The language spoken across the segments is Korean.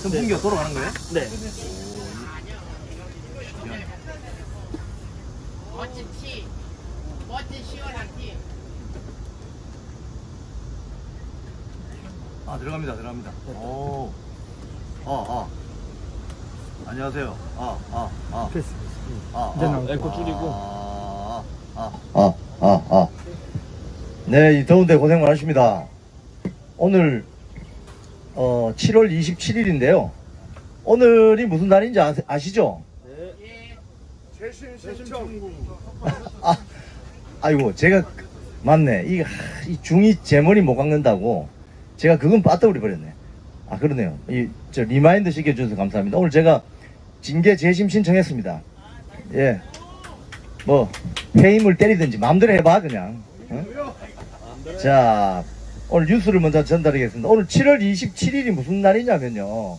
선풍기가 돌아가는 거예요? 네. 멋진 티, 멋진 시원한 티. 아, 들어갑니다. 오. 안녕하세요. 됐어. 이제 에코 줄이고. 네, 이 더운데 고생 많으십니다. 오늘 7월 27일인데요. 오늘이 무슨 날인지 아시죠? 예. 아이고, 제가 맞네. 이 중2 제 머리 못 깎는다고 제가 그건 빠뜨려 버렸네. 아, 그러네요. 저 리마인드 시켜주셔서 감사합니다. 오늘 제가 징계 재심 신청했습니다. 예. 뭐 해임을 때리든지 마음대로 해봐 그냥. 응? 자, 오늘 뉴스를 먼저 전달하겠습니다. 오늘 7월 27일이 무슨 날이냐면요,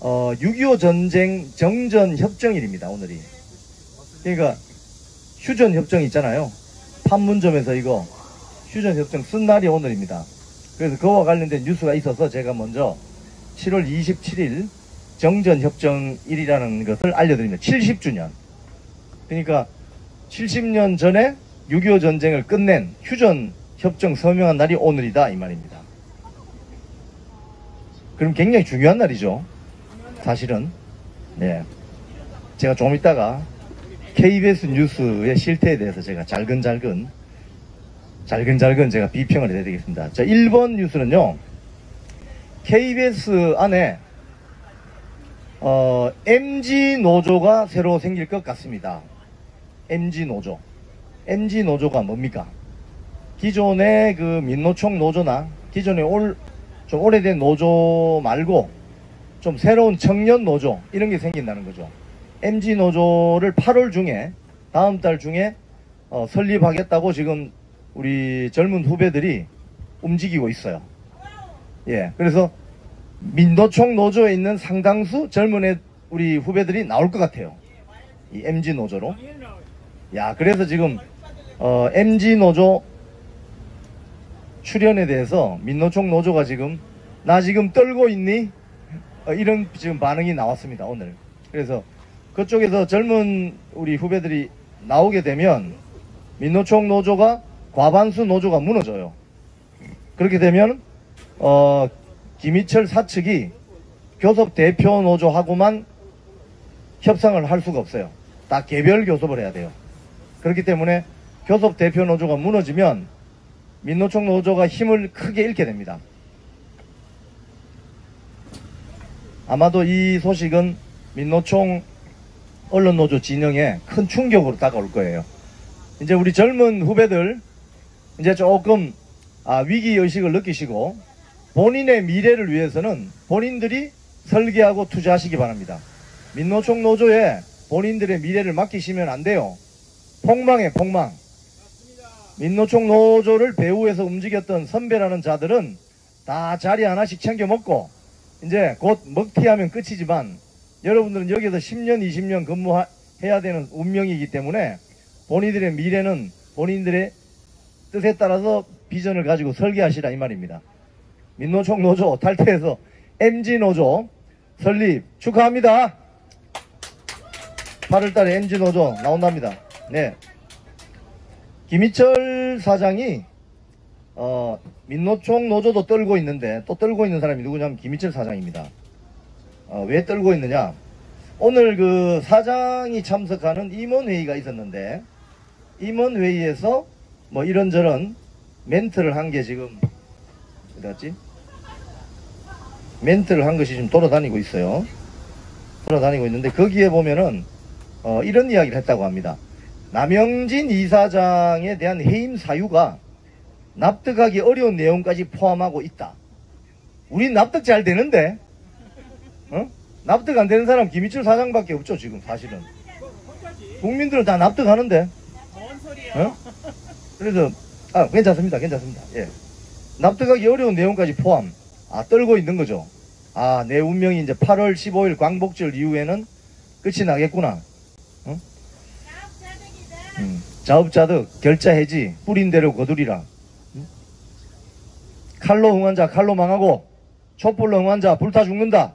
6.25 전쟁 정전 협정일입니다. 오늘이. 그러니까 휴전 협정 있잖아요. 판문점에서 이거 휴전 협정 쓴 날이 오늘입니다. 그래서 그와 관련된 뉴스가 있어서 제가 먼저 7월 27일 정전협정일이라는 것을 알려드립니다. 70주년. 그러니까 70년 전에 6.25 전쟁을 끝낸 휴전협정 서명한 날이 오늘이다 이 말입니다. 그럼 굉장히 중요한 날이죠. 사실은. 네. 제가 좀 이따가 KBS 뉴스의 실태에 대해서 제가 잘근잘근 제가 비평을 해드리겠습니다. 자, 1번 뉴스는요, KBS 안에 MG노조가 새로 생길 것 같습니다. MG노조가 뭡니까? 기존의 그 민노총 노조나 기존의 좀 오래된 노조 말고 좀 새로운 청년 노조 이런 게 생긴다는 거죠. MG노조를 8월 중에 다음 달 중에 설립하겠다고 지금 우리 젊은 후배들이 움직이고 있어요. 예, 그래서 민노총 노조에 있는 상당수 젊은 우리 후배들이 나올 것 같아요. 이 MG노조로. 야, 그래서 지금 MG노조 출연에 대해서 민노총 노조가 지금 나 지금 떨고 있니? 이런 지금 반응이 나왔습니다. 오늘. 그래서 그쪽에서 젊은 우리 후배들이 나오게 되면 민노총 노조가 과반수 노조가 무너져요. 그렇게 되면 김희철 사측이 교섭 대표 노조하고만 협상을 할 수가 없어요. 다 개별 교섭을 해야 돼요. 그렇기 때문에 교섭 대표 노조가 무너지면 민노총 노조가 힘을 크게 잃게 됩니다. 아마도 이 소식은 민노총 언론노조 진영에 큰 충격으로 다가올 거예요. 이제 우리 젊은 후배들 이제 조금 위기의식을 느끼시고 본인의 미래를 위해서는 본인들이 설계하고 투자하시기 바랍니다. 민노총 노조에 본인들의 미래를 맡기시면 안 돼요. 폭망해, 폭망. 민노총 노조를 배후에서 움직였던 선배라는 자들은 다 자리 하나씩 챙겨 먹고 이제 곧 먹튀하면 끝이지만 여러분들은 여기서 10년, 20년 근무해야 되는 운명이기 때문에 본인들의 미래는 본인들의 뜻에 따라서 비전을 가지고 설계하시라 이 말입니다. 민노총 노조 탈퇴해서 MG노조 설립 축하합니다. 8월달에 MG노조 나온답니다. 네. 김희철 사장이 민노총 노조도 떨고 있는데 또 떨고 있는 사람이 누구냐면 김희철 사장입니다. 왜 떨고 있느냐, 오늘 그 사장이 참석하는 임원회의가 있었는데 임원회의에서 뭐 이런저런 멘트를 한 게 지금 어디 갔지? 멘트를 한 것이 지금 돌아다니고 있어요. 돌아다니고 있는데 거기에 보면은 이런 이야기를 했다고 합니다. 남영진 이사장에 대한 해임 사유가 납득하기 어려운 내용까지 포함하고 있다. 우린 납득 잘 되는데 납득 안 되는 사람 김희철 사장밖에 없죠. 지금 사실은 국민들은 다 납득하는데. 그래서 괜찮습니다. 예. 납득하기 어려운 내용까지 포함. 떨고 있는 거죠. 내 운명이 이제 8월 15일 광복절 이후에는 끝이 나겠구나. 자업자득, 결자 해지, 뿌린 대로 거두리라. 칼로 흥한 자 칼로 망하고 촛불로 흥한 자 불타 죽는다.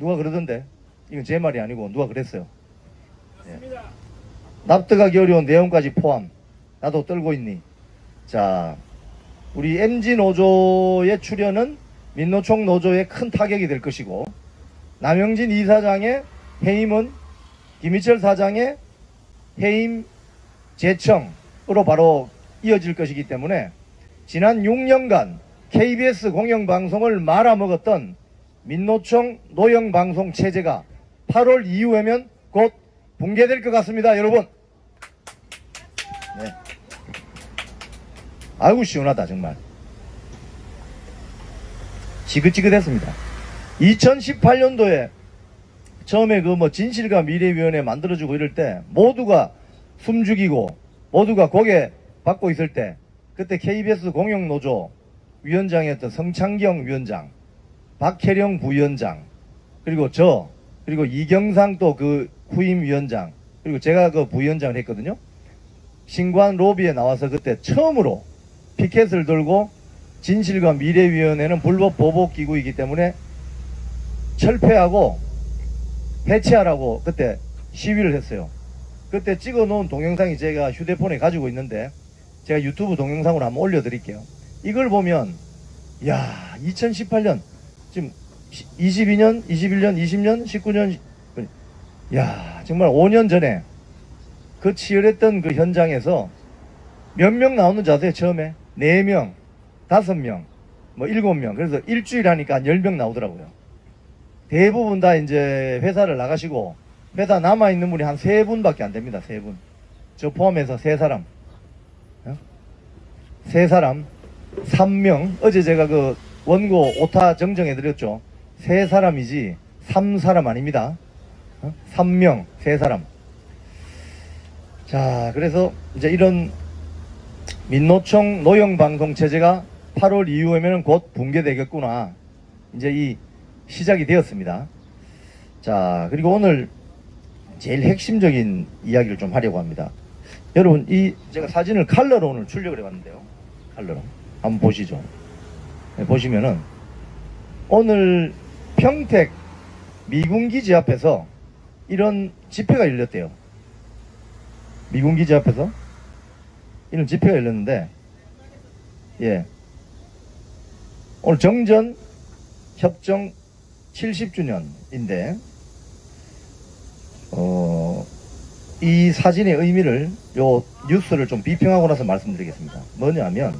누가 그러던데. 이건 제 말이 아니고 누가 그랬어요. 예. 납득하기 어려운 내용까지 포함. 나도 떨고 있니. 자, 우리 MG노조의 출연은 민노총 노조에 큰 타격이 될 것이고, 남영진 이사장의 해임은 김희철 사장의 해임 제청으로 바로 이어질 것이기 때문에 지난 6년간 KBS 공영방송을 말아먹었던 민노총 노영방송 체제가 8월 이후에면 곧 붕괴될 것 같습니다. 여러분. 네. 아이고 시원하다 정말. 지긋지긋했습니다. 2018년도에 처음에 그 뭐 진실과 미래위원회 만들어주고 이럴 때 모두가 숨죽이고 모두가 고개 받고 있을 때, 그때 KBS 공영노조 위원장이었던 성창경 위원장, 박혜령 부위원장, 그리고 저, 그리고 이경상 또 그 후임 위원장, 그리고 제가 그 부위원장을 했거든요. 신관 로비에 나와서 그때 처음으로 피켓을 들고 진실과 미래위원회는 불법 보복기구이기 때문에 철폐하고 해체하라고 그때 시위를 했어요. 그때 찍어놓은 동영상이 제가 휴대폰에 가지고 있는데 제가 유튜브 동영상으로 한번 올려드릴게요. 이걸 보면 야 2018년 지금 22년, 21년, 20년, 19년 야 정말 5년 전에 그 치열했던 그 현장에서 몇 명 나오는 줄 아세요? 처음에 4명, 5명, 뭐 7명, 그래서 일주일 하니까 한 10명 나오더라고요. 대부분 다 이제 회사를 나가시고 회사 남아있는 분이 한 3분밖에 안 됩니다. 3분. 저 포함해서 3사람. 3사람, 3명. 어제 제가 그 원고 오타 정정해드렸죠. 3사람이지 3사람 아닙니다. 3명, 3사람. 자, 그래서 이제 이런 민노총 노영방송 체제가 8월 이후에는 곧 붕괴되겠구나. 이제 이 시작이 되었습니다. 자, 그리고 오늘 제일 핵심적인 이야기를 좀 하려고 합니다. 여러분, 이 제가 사진을 컬러로 오늘 출력을 해봤는데요. 컬러로 한번 보시죠. 네, 보시면은 오늘 평택 미군기지 앞에서 이런 집회가 열렸대요. 미군기지 앞에서 이런 집회가 열렸는데, 예, 오늘 정전 협정 70주년인데 이 사진의 의미를 요 뉴스를 좀 비평하고 나서 말씀드리겠습니다. 뭐냐면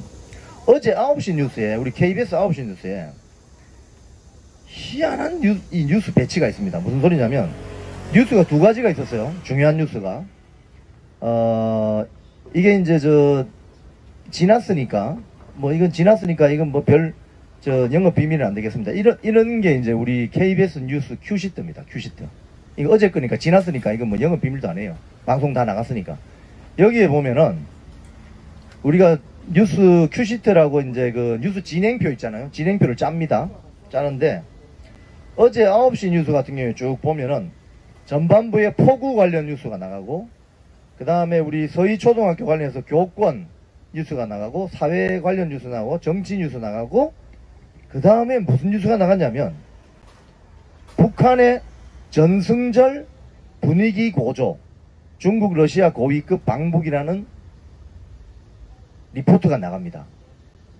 어제 9시 뉴스에 우리 KBS 9시 뉴스에 희한한 이 뉴스 배치가 있습니다. 무슨 소리냐면 뉴스가 2가지가 있었어요. 중요한 뉴스가 이게 이제 지났으니까 이건 뭐 별 영업 비밀은 안 되겠습니다. 이런 게 이제 우리 KBS 뉴스 큐시트입니다. 큐시트. 이거 어제 거니까 지났으니까 이건 뭐 영업 비밀도 안 해요. 방송 다 나갔으니까. 여기에 보면은 우리가 뉴스 큐시트라고 이제 그 뉴스 진행표 있잖아요. 진행표를 짭니다. 짜는데 어제 9시 뉴스 같은 경우에 쭉 보면은 전반부에 폭우 관련 뉴스가 나가고, 그 다음에 우리 서희초등학교 관련해서 교권 뉴스가 나가고, 사회 관련 뉴스 나가고, 정치 뉴스 나가고, 그 다음에 무슨 뉴스가 나갔냐면 북한의 전승절 분위기 고조, 중국 러시아 고위급 방북이라는 리포트가 나갑니다.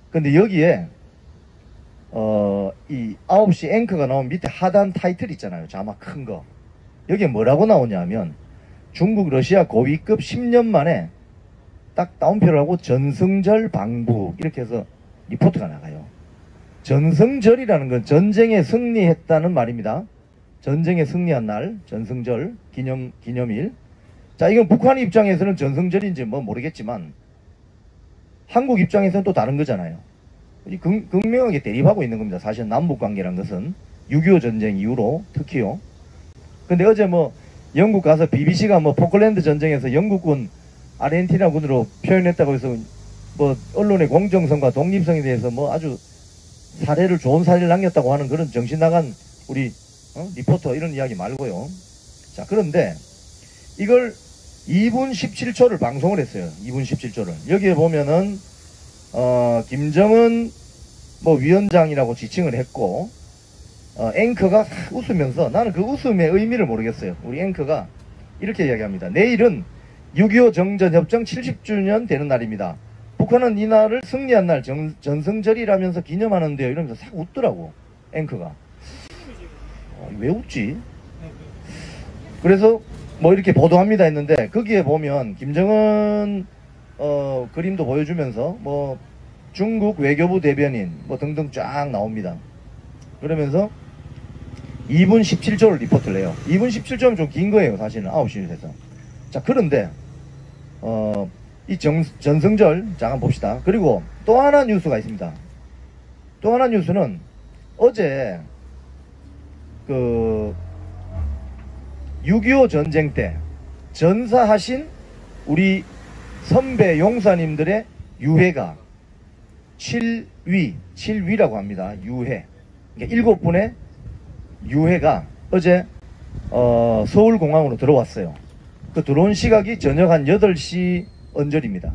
근데 여기에 이 9시 앵커가 나온 밑에 하단 타이틀 있잖아요. 자막 큰 거. 여기에 뭐라고 나오냐면 중국 러시아 고위급 10년 만에 딱 따옴표를 하고 전승절 방북 이렇게 해서 리포트가 나가요. 전승절이라는 건 전쟁에 승리했다는 말입니다. 전쟁에 승리한 날, 전승절 기념일. 자, 이건 북한 입장에서는 전승절인지 뭐 모르겠지만 한국 입장에서는 또 다른 거잖아요. 극명하게 대립하고 있는 겁니다. 사실 남북관계란 것은 6.25 전쟁 이후로 특히요. 근데 어제 뭐 영국 가서 BBC가 뭐 포클랜드 전쟁에서 영국군 아르헨티나군으로 표현했다고 해서 뭐 언론의 공정성과 독립성에 대해서 뭐 아주 좋은 사례를 남겼다고 하는 그런 정신 나간 우리 리포터 이런 이야기 말고요. 자, 그런데 이걸 2분 17초를 방송을 했어요. 2분 17초를. 여기에 보면은 김정은 뭐 위원장이라고 지칭을 했고, 앵커가 웃으면서, 나는 그 웃음의 의미를 모르겠어요. 우리 앵커가 이렇게 이야기합니다. 내일은 6.25 정전협정 70주년 되는 날입니다. 북한은 이 날을 승리한 날 전승절이라면서 기념하는데요. 이러면서 싹 웃더라고, 앵커가. 왜 웃지? 그래서 뭐 이렇게 보도합니다 했는데, 거기에 보면 김정은 그림도 보여주면서 뭐 중국 외교부 대변인 뭐 등등 쫙 나옵니다. 그러면서 2분 17초를 리포트를 해요. 2분 17초면 좀 긴 거예요, 사실은. 9시 뉴스에서. 자, 그런데 이 전승절 잠깐 봅시다. 그리고 또 하나 뉴스가 있습니다. 또 하나 뉴스는 어제 그 6.25 전쟁 때 전사하신 우리 선배 용사님들의 유해가 7위라고 합니다. 유해. 그러니까 7분의 유해가 어제 서울공항으로 들어왔어요. 그 들어온 시각이 저녁 한 8시 언저리입니다.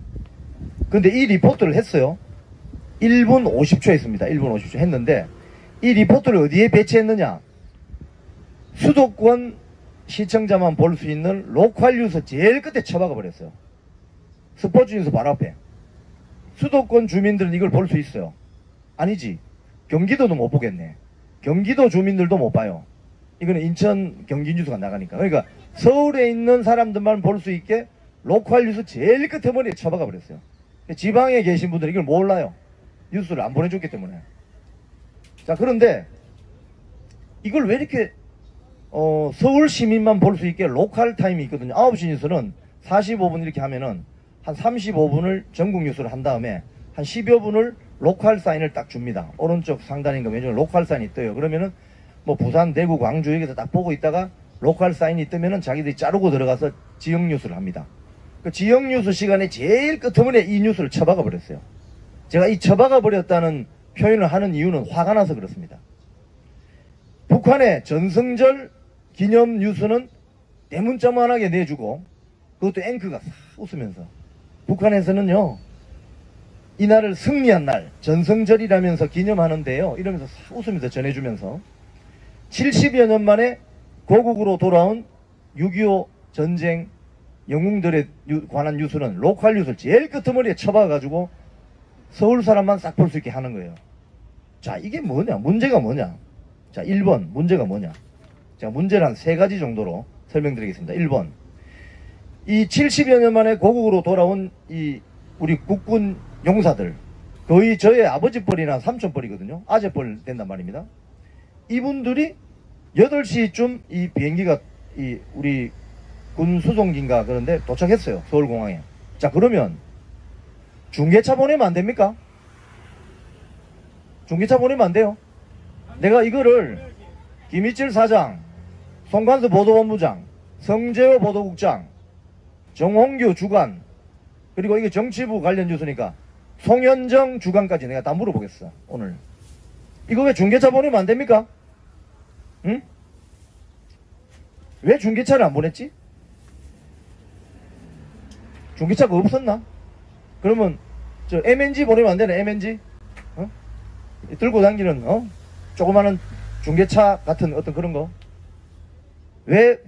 근데 이 리포트를 했어요. 1분 50초 했습니다. 1분 50초 했는데, 이 리포트를 어디에 배치했느냐? 수도권 시청자만 볼 수 있는 로컬 뉴스 제일 끝에 처박아 버렸어요. 스포츠 뉴스 바로 앞에. 수도권 주민들은 이걸 볼 수 있어요. 아니지, 경기도도 못 보겠네. 경기도 주민들도 못 봐요. 이거는 인천 경기 뉴스가 나가니까. 그러니까 서울에 있는 사람들만 볼 수 있게 로컬 뉴스 제일 끝에 머리에 처박아 버렸어요. 지방에 계신 분들은 이걸 몰라요. 뉴스를 안 보내줬기 때문에. 자, 그런데 이걸 왜 이렇게 서울 시민만 볼 수 있게 로컬 타임이 있거든요. 9시 뉴스는 45분 이렇게 하면은 한 35분을 전국 뉴스를 한 다음에 한 10여 분을 로컬 사인을 딱 줍니다. 오른쪽 상단인가 왼쪽에 로컬 사인이 떠요. 그러면은 뭐 부산, 대구, 광주 여기서 딱 보고 있다가 로컬 사인이 뜨면은 자기들이 자르고 들어가서 지역 뉴스를 합니다. 그 지역 뉴스 시간에 제일 끝머리에 이 뉴스를 처박아 버렸어요. 제가 이 처박아 버렸다는 표현을 하는 이유는 화가 나서 그렇습니다. 북한의 전승절 기념 뉴스는 대문자만하게 내주고, 그것도 앵커가 싹 웃으면서, 북한에서는요 이 날을 승리한 날 전승절이라면서 기념하는데요 이러면서 싹 웃으면서 전해주면서 70여 년 만에 고국으로 돌아온 6.25 전쟁 영웅들에 관한 뉴스는 로컬 뉴스를 제일 끄트머리에 쳐박아가지고 서울 사람만 싹 볼 수 있게 하는 거예요. 자, 이게 뭐냐? 문제가 뭐냐? 자, 1번 문제가 뭐냐? 자, 문제를 한 3가지 정도로 설명드리겠습니다. 1번, 이 70여 년 만에 고국으로 돌아온 이 우리 국군 용사들, 거의 저의 아버지 뻘이나 삼촌 뻘이거든요. 아재 뻘 된단 말입니다. 이분들이 8시쯤 이 비행기가 이 우리 군 수송기인가 그런데 도착했어요. 서울공항에. 자, 그러면 중계차 보내면 안 됩니까? 중계차 보내면 안 돼요. 내가 이거를 김희철 사장, 송관수 보도본부장, 성재호 보도국장, 정홍규 주간, 그리고 이게 정치부 관련 뉴스니까 송현정 주간까지 내가 다 물어보겠어. 오늘 이거 왜 중계차 보내면 안 됩니까? 응? 왜 중계차를 안 보냈지? 중계차가 없었나? 그러면 저 MNG 보내면 안 되나? MNG? 들고 다니는 조그마한 중계차 같은 어떤 그런 거 왜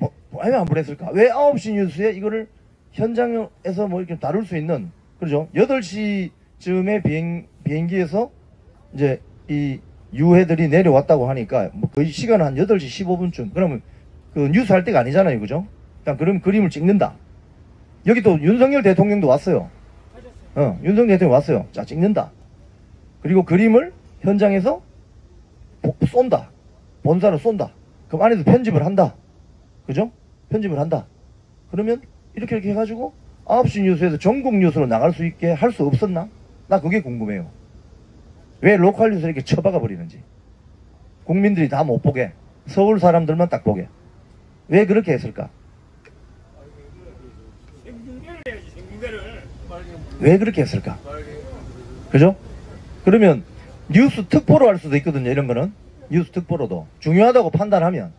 안 보냈을까? 왜 9시 뉴스에 이거를 현장에서 뭐 이렇게 다룰 수 있는, 그러죠? 8시쯤에 비행기에서 이제 이 유해들이 내려왔다고 하니까 뭐 거의 시간은 한 8시 15분쯤. 그러면 그 뉴스 할 때가 아니잖아요, 그죠? 일단 그림을 찍는다. 여기 또 윤석열 대통령도 왔어요. 윤석열 대통령 왔어요. 자, 찍는다. 그리고 그림을 현장에서 쏜다. 본사로 쏜다. 그럼 안에서 편집을 한다. 그죠? 편집을 한다. 그러면 이렇게 해가지고 9시 뉴스에서 전국 뉴스로 나갈 수 있게 할 수 없었나? 나 그게 궁금해요. 왜 로컬 뉴스를 이렇게 쳐박아 버리는지. 국민들이 다 못 보게, 서울 사람들만 딱 보게. 왜 그렇게 했을까? 왜 그렇게 했을까? 그죠? 그러면 뉴스 특보로 할 수도 있거든요. 이런 거는 뉴스 특보로도 중요하다고 판단하면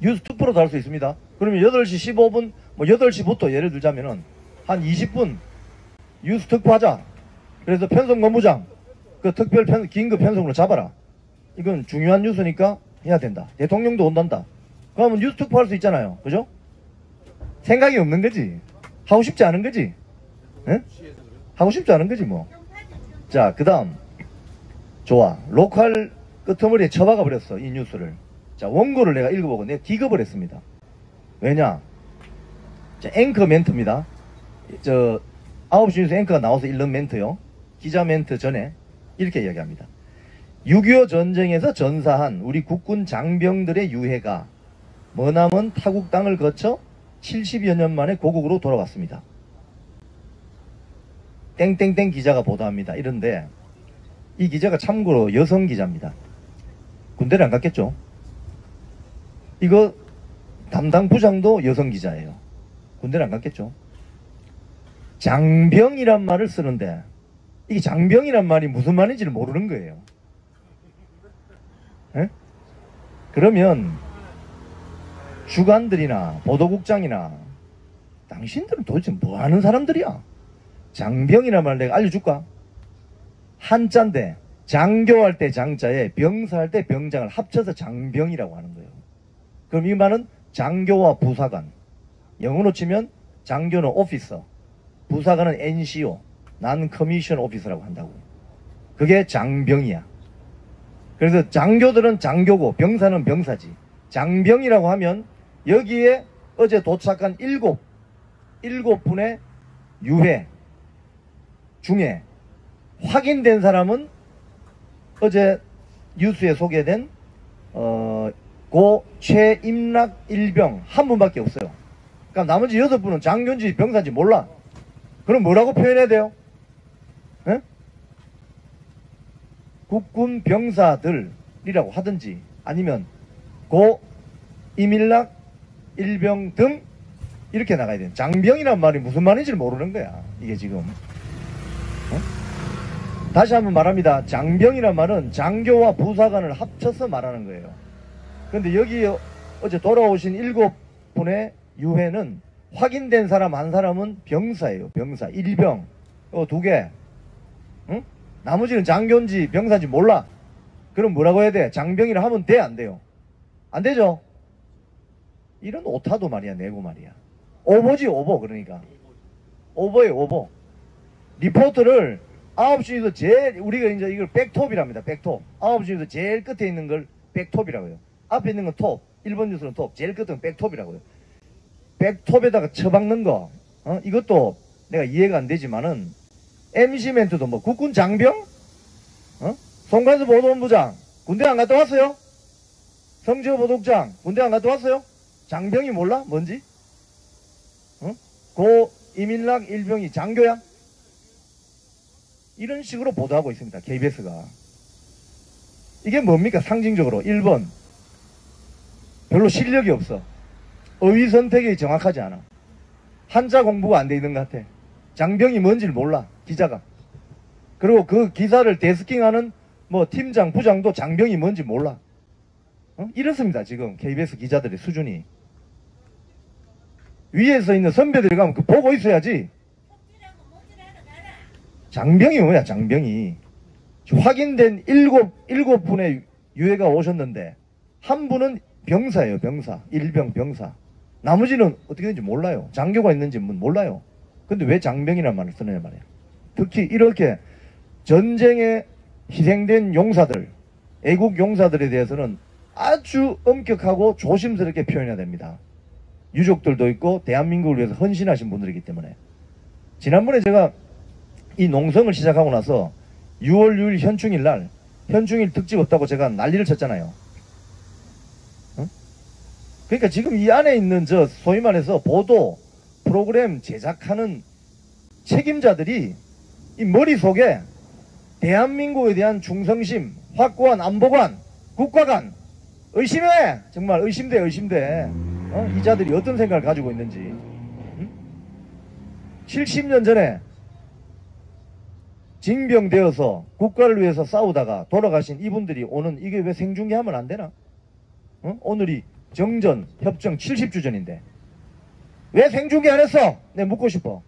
뉴스 특보로도 할 수 있습니다. 그러면 8시 15분 뭐 8시부터 예를 들자면은 한 20분 뉴스 특보하자. 그래서 편성 본부장 그 특별 긴급 편성으로 잡아라. 이건 중요한 뉴스니까 해야 된다. 대통령도 온단다. 그러면 뉴스 특보할 수 있잖아요. 그죠? 생각이 없는 거지. 하고 싶지 않은 거지. 응? 하고 싶지 않은 거지 뭐. 자, 그 다음. 좋아. 로컬 끄트머리에 쳐박아 버렸어. 이 뉴스를. 자, 원고를 내가 읽어보고 내가 기겁을 했습니다. 왜냐? 자, 앵커 멘트입니다. 9시 뉴스 앵커가 나와서 읽는 멘트요. 기자 멘트 전에 이렇게 이야기합니다. 6.25 전쟁에서 전사한 우리 국군 장병들의 유해가 머나먼 타국 땅을 거쳐 70여 년 만에 고국으로 돌아왔습니다. 땡땡땡 기자가 보도합니다. 이런데 이 기자가 참고로 여성 기자입니다. 군대를 안 갔겠죠? 이거 담당 부장도 여성 기자예요. 군대를 안 갔겠죠? 장병이란 말을 쓰는데 이게 장병이란 말이 무슨 말인지를 모르는 거예요. 에? 그러면 주간들이나 보도국장이나 당신들은 도대체 뭐 하는 사람들이야? 장병이란 말 내가 알려줄까? 한자인데 장교할 때 장자에 병사할 때 병장을 합쳐서 장병이라고 하는 거예요. 그럼 이 말은 장교와 부사관, 영어로 치면 장교는 오피서, 부사관은 NCO, 난 커미션 오피서라고 한다고. 그게 장병이야. 그래서 장교들은 장교고 병사는 병사지. 장병이라고 하면 여기에 어제 도착한 7분의 유해 중에 확인된 사람은 어제 뉴스에 소개된 고 최임락 일병 한 분밖에 없어요. 그러니까 나머지 6분은 장교인지 병사인지 몰라. 그럼 뭐라고 표현해야 돼요? 에? 국군 병사들이라고 하든지 아니면 고 임일락 일병 등 이렇게 나가야 돼요. 장병이란 말이 무슨 말인지 모르는 거야. 이게 지금. 다시 한번 말합니다. 장병이란 말은 장교와 부사관을 합쳐서 말하는 거예요. 그런데 여기 어제 돌아오신 7분의 유해는 확인된 사람 한 사람은 병사예요. 병사. 일병. 2개. 응? 나머지는 장교인지 병사인지 몰라. 그럼 뭐라고 해야 돼? 장병이라 하면 돼? 안 돼요? 안 되죠? 이런 오타도 말이야. 내고 말이야. 오보지 오보. 그러니까 오보예요. 오보. 리포트를 9시에서 제일 우리가 이제 이걸 백톱이랍니다. 백톱. 9시에서 제일 끝에 있는 걸 백톱이라고 해요. 앞에 있는 건 톱. 1번 뉴스는 톱. 제일 끝은 백톱이라고 해요. 백톱에다가 쳐박는 거. 이것도 내가 이해가 안 되지만은 MC 멘트도 뭐 국군 장병? 송관수 보도본부장 군대 안 갔다 왔어요? 성지호 보도국장 군대 안 갔다 왔어요? 장병이 몰라? 뭔지? 고 이민락 일병이 장교야? 이런 식으로 보도하고 있습니다. KBS가. 이게 뭡니까? 상징적으로 1번 별로 실력이 없어. 어휘 선택이 정확하지 않아. 한자 공부가 안 돼 있는 것 같아. 장병이 뭔지를 몰라. 기자가. 그리고 그 기사를 데스킹하는 뭐 팀장, 부장도 장병이 뭔지 몰라. 이렇습니다. 지금 KBS 기자들의 수준이. 위에서 있는 선배들이 가면 그 보고 있어야지. 장병이 뭐야? 장병이. 확인된 7분의 유해가 오셨는데 한 분은 병사예요. 병사. 일병 병사. 나머지는 어떻게 되는지 몰라요. 장교가 있는지 몰라요. 근데 왜 장병이라는 말을 쓰느냐 말이에요. 특히 이렇게 전쟁에 희생된 용사들, 애국 용사들에 대해서는 아주 엄격하고 조심스럽게 표현해야 됩니다. 유족들도 있고 대한민국을 위해서 헌신하신 분들이기 때문에. 지난번에 제가 이 농성을 시작하고 나서 6월 6일 현충일 날 현충일 특집 없다고 제가 난리를 쳤잖아요. 그러니까 지금 이 안에 있는 저 소위 말해서 보도 프로그램 제작하는 책임자들이 이 머릿속에 대한민국에 대한 충성심, 확고한 안보관, 국가관 의심해! 정말 의심돼. 이 자들이 어떤 생각을 가지고 있는지. 70년 전에 징병되어서 국가를 위해서 싸우다가 돌아가신 이분들이 오는 이게 왜 생중계하면 안 되나? 오늘이 정전 협정 70주년인데 왜 생중계 안 했어? 내가 묻고 싶어.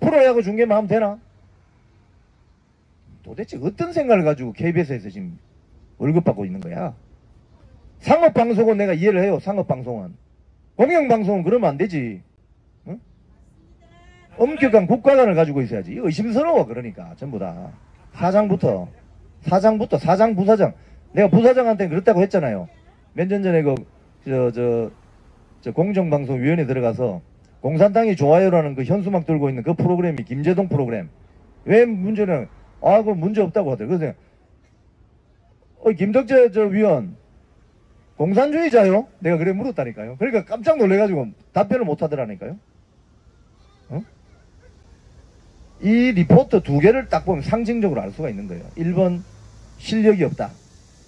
프로야구 중계만 하면 되나? 도대체 어떤 생각을 가지고 KBS에서 지금 월급 받고 있는 거야. 상업방송은 내가 이해를 해요. 상업방송은. 공영방송은 그러면 안 되지. 응? 엄격한 국가관을 가지고 있어야지. 이거 의심스러워. 그러니까 전부 다 사장부터 사장 부사장. 내가 부사장한테 그랬다고 했잖아요. 몇 년 전에 저 공정방송위원회 들어가서 공산당이 좋아요라는 그 현수막 들고 있는 그 프로그램이 김재동 프로그램. 왜 문제는 그 문제 없다고 하더라고요. 그래서 김덕재 저 위원 공산주의자요? 내가 그래 물었다니까요. 그러니까 깜짝 놀래가지고 답변을 못 하더라니까요. 이 리포트 두 개를 딱 보면 상징적으로 알 수가 있는 거예요. 1번 실력이 없다.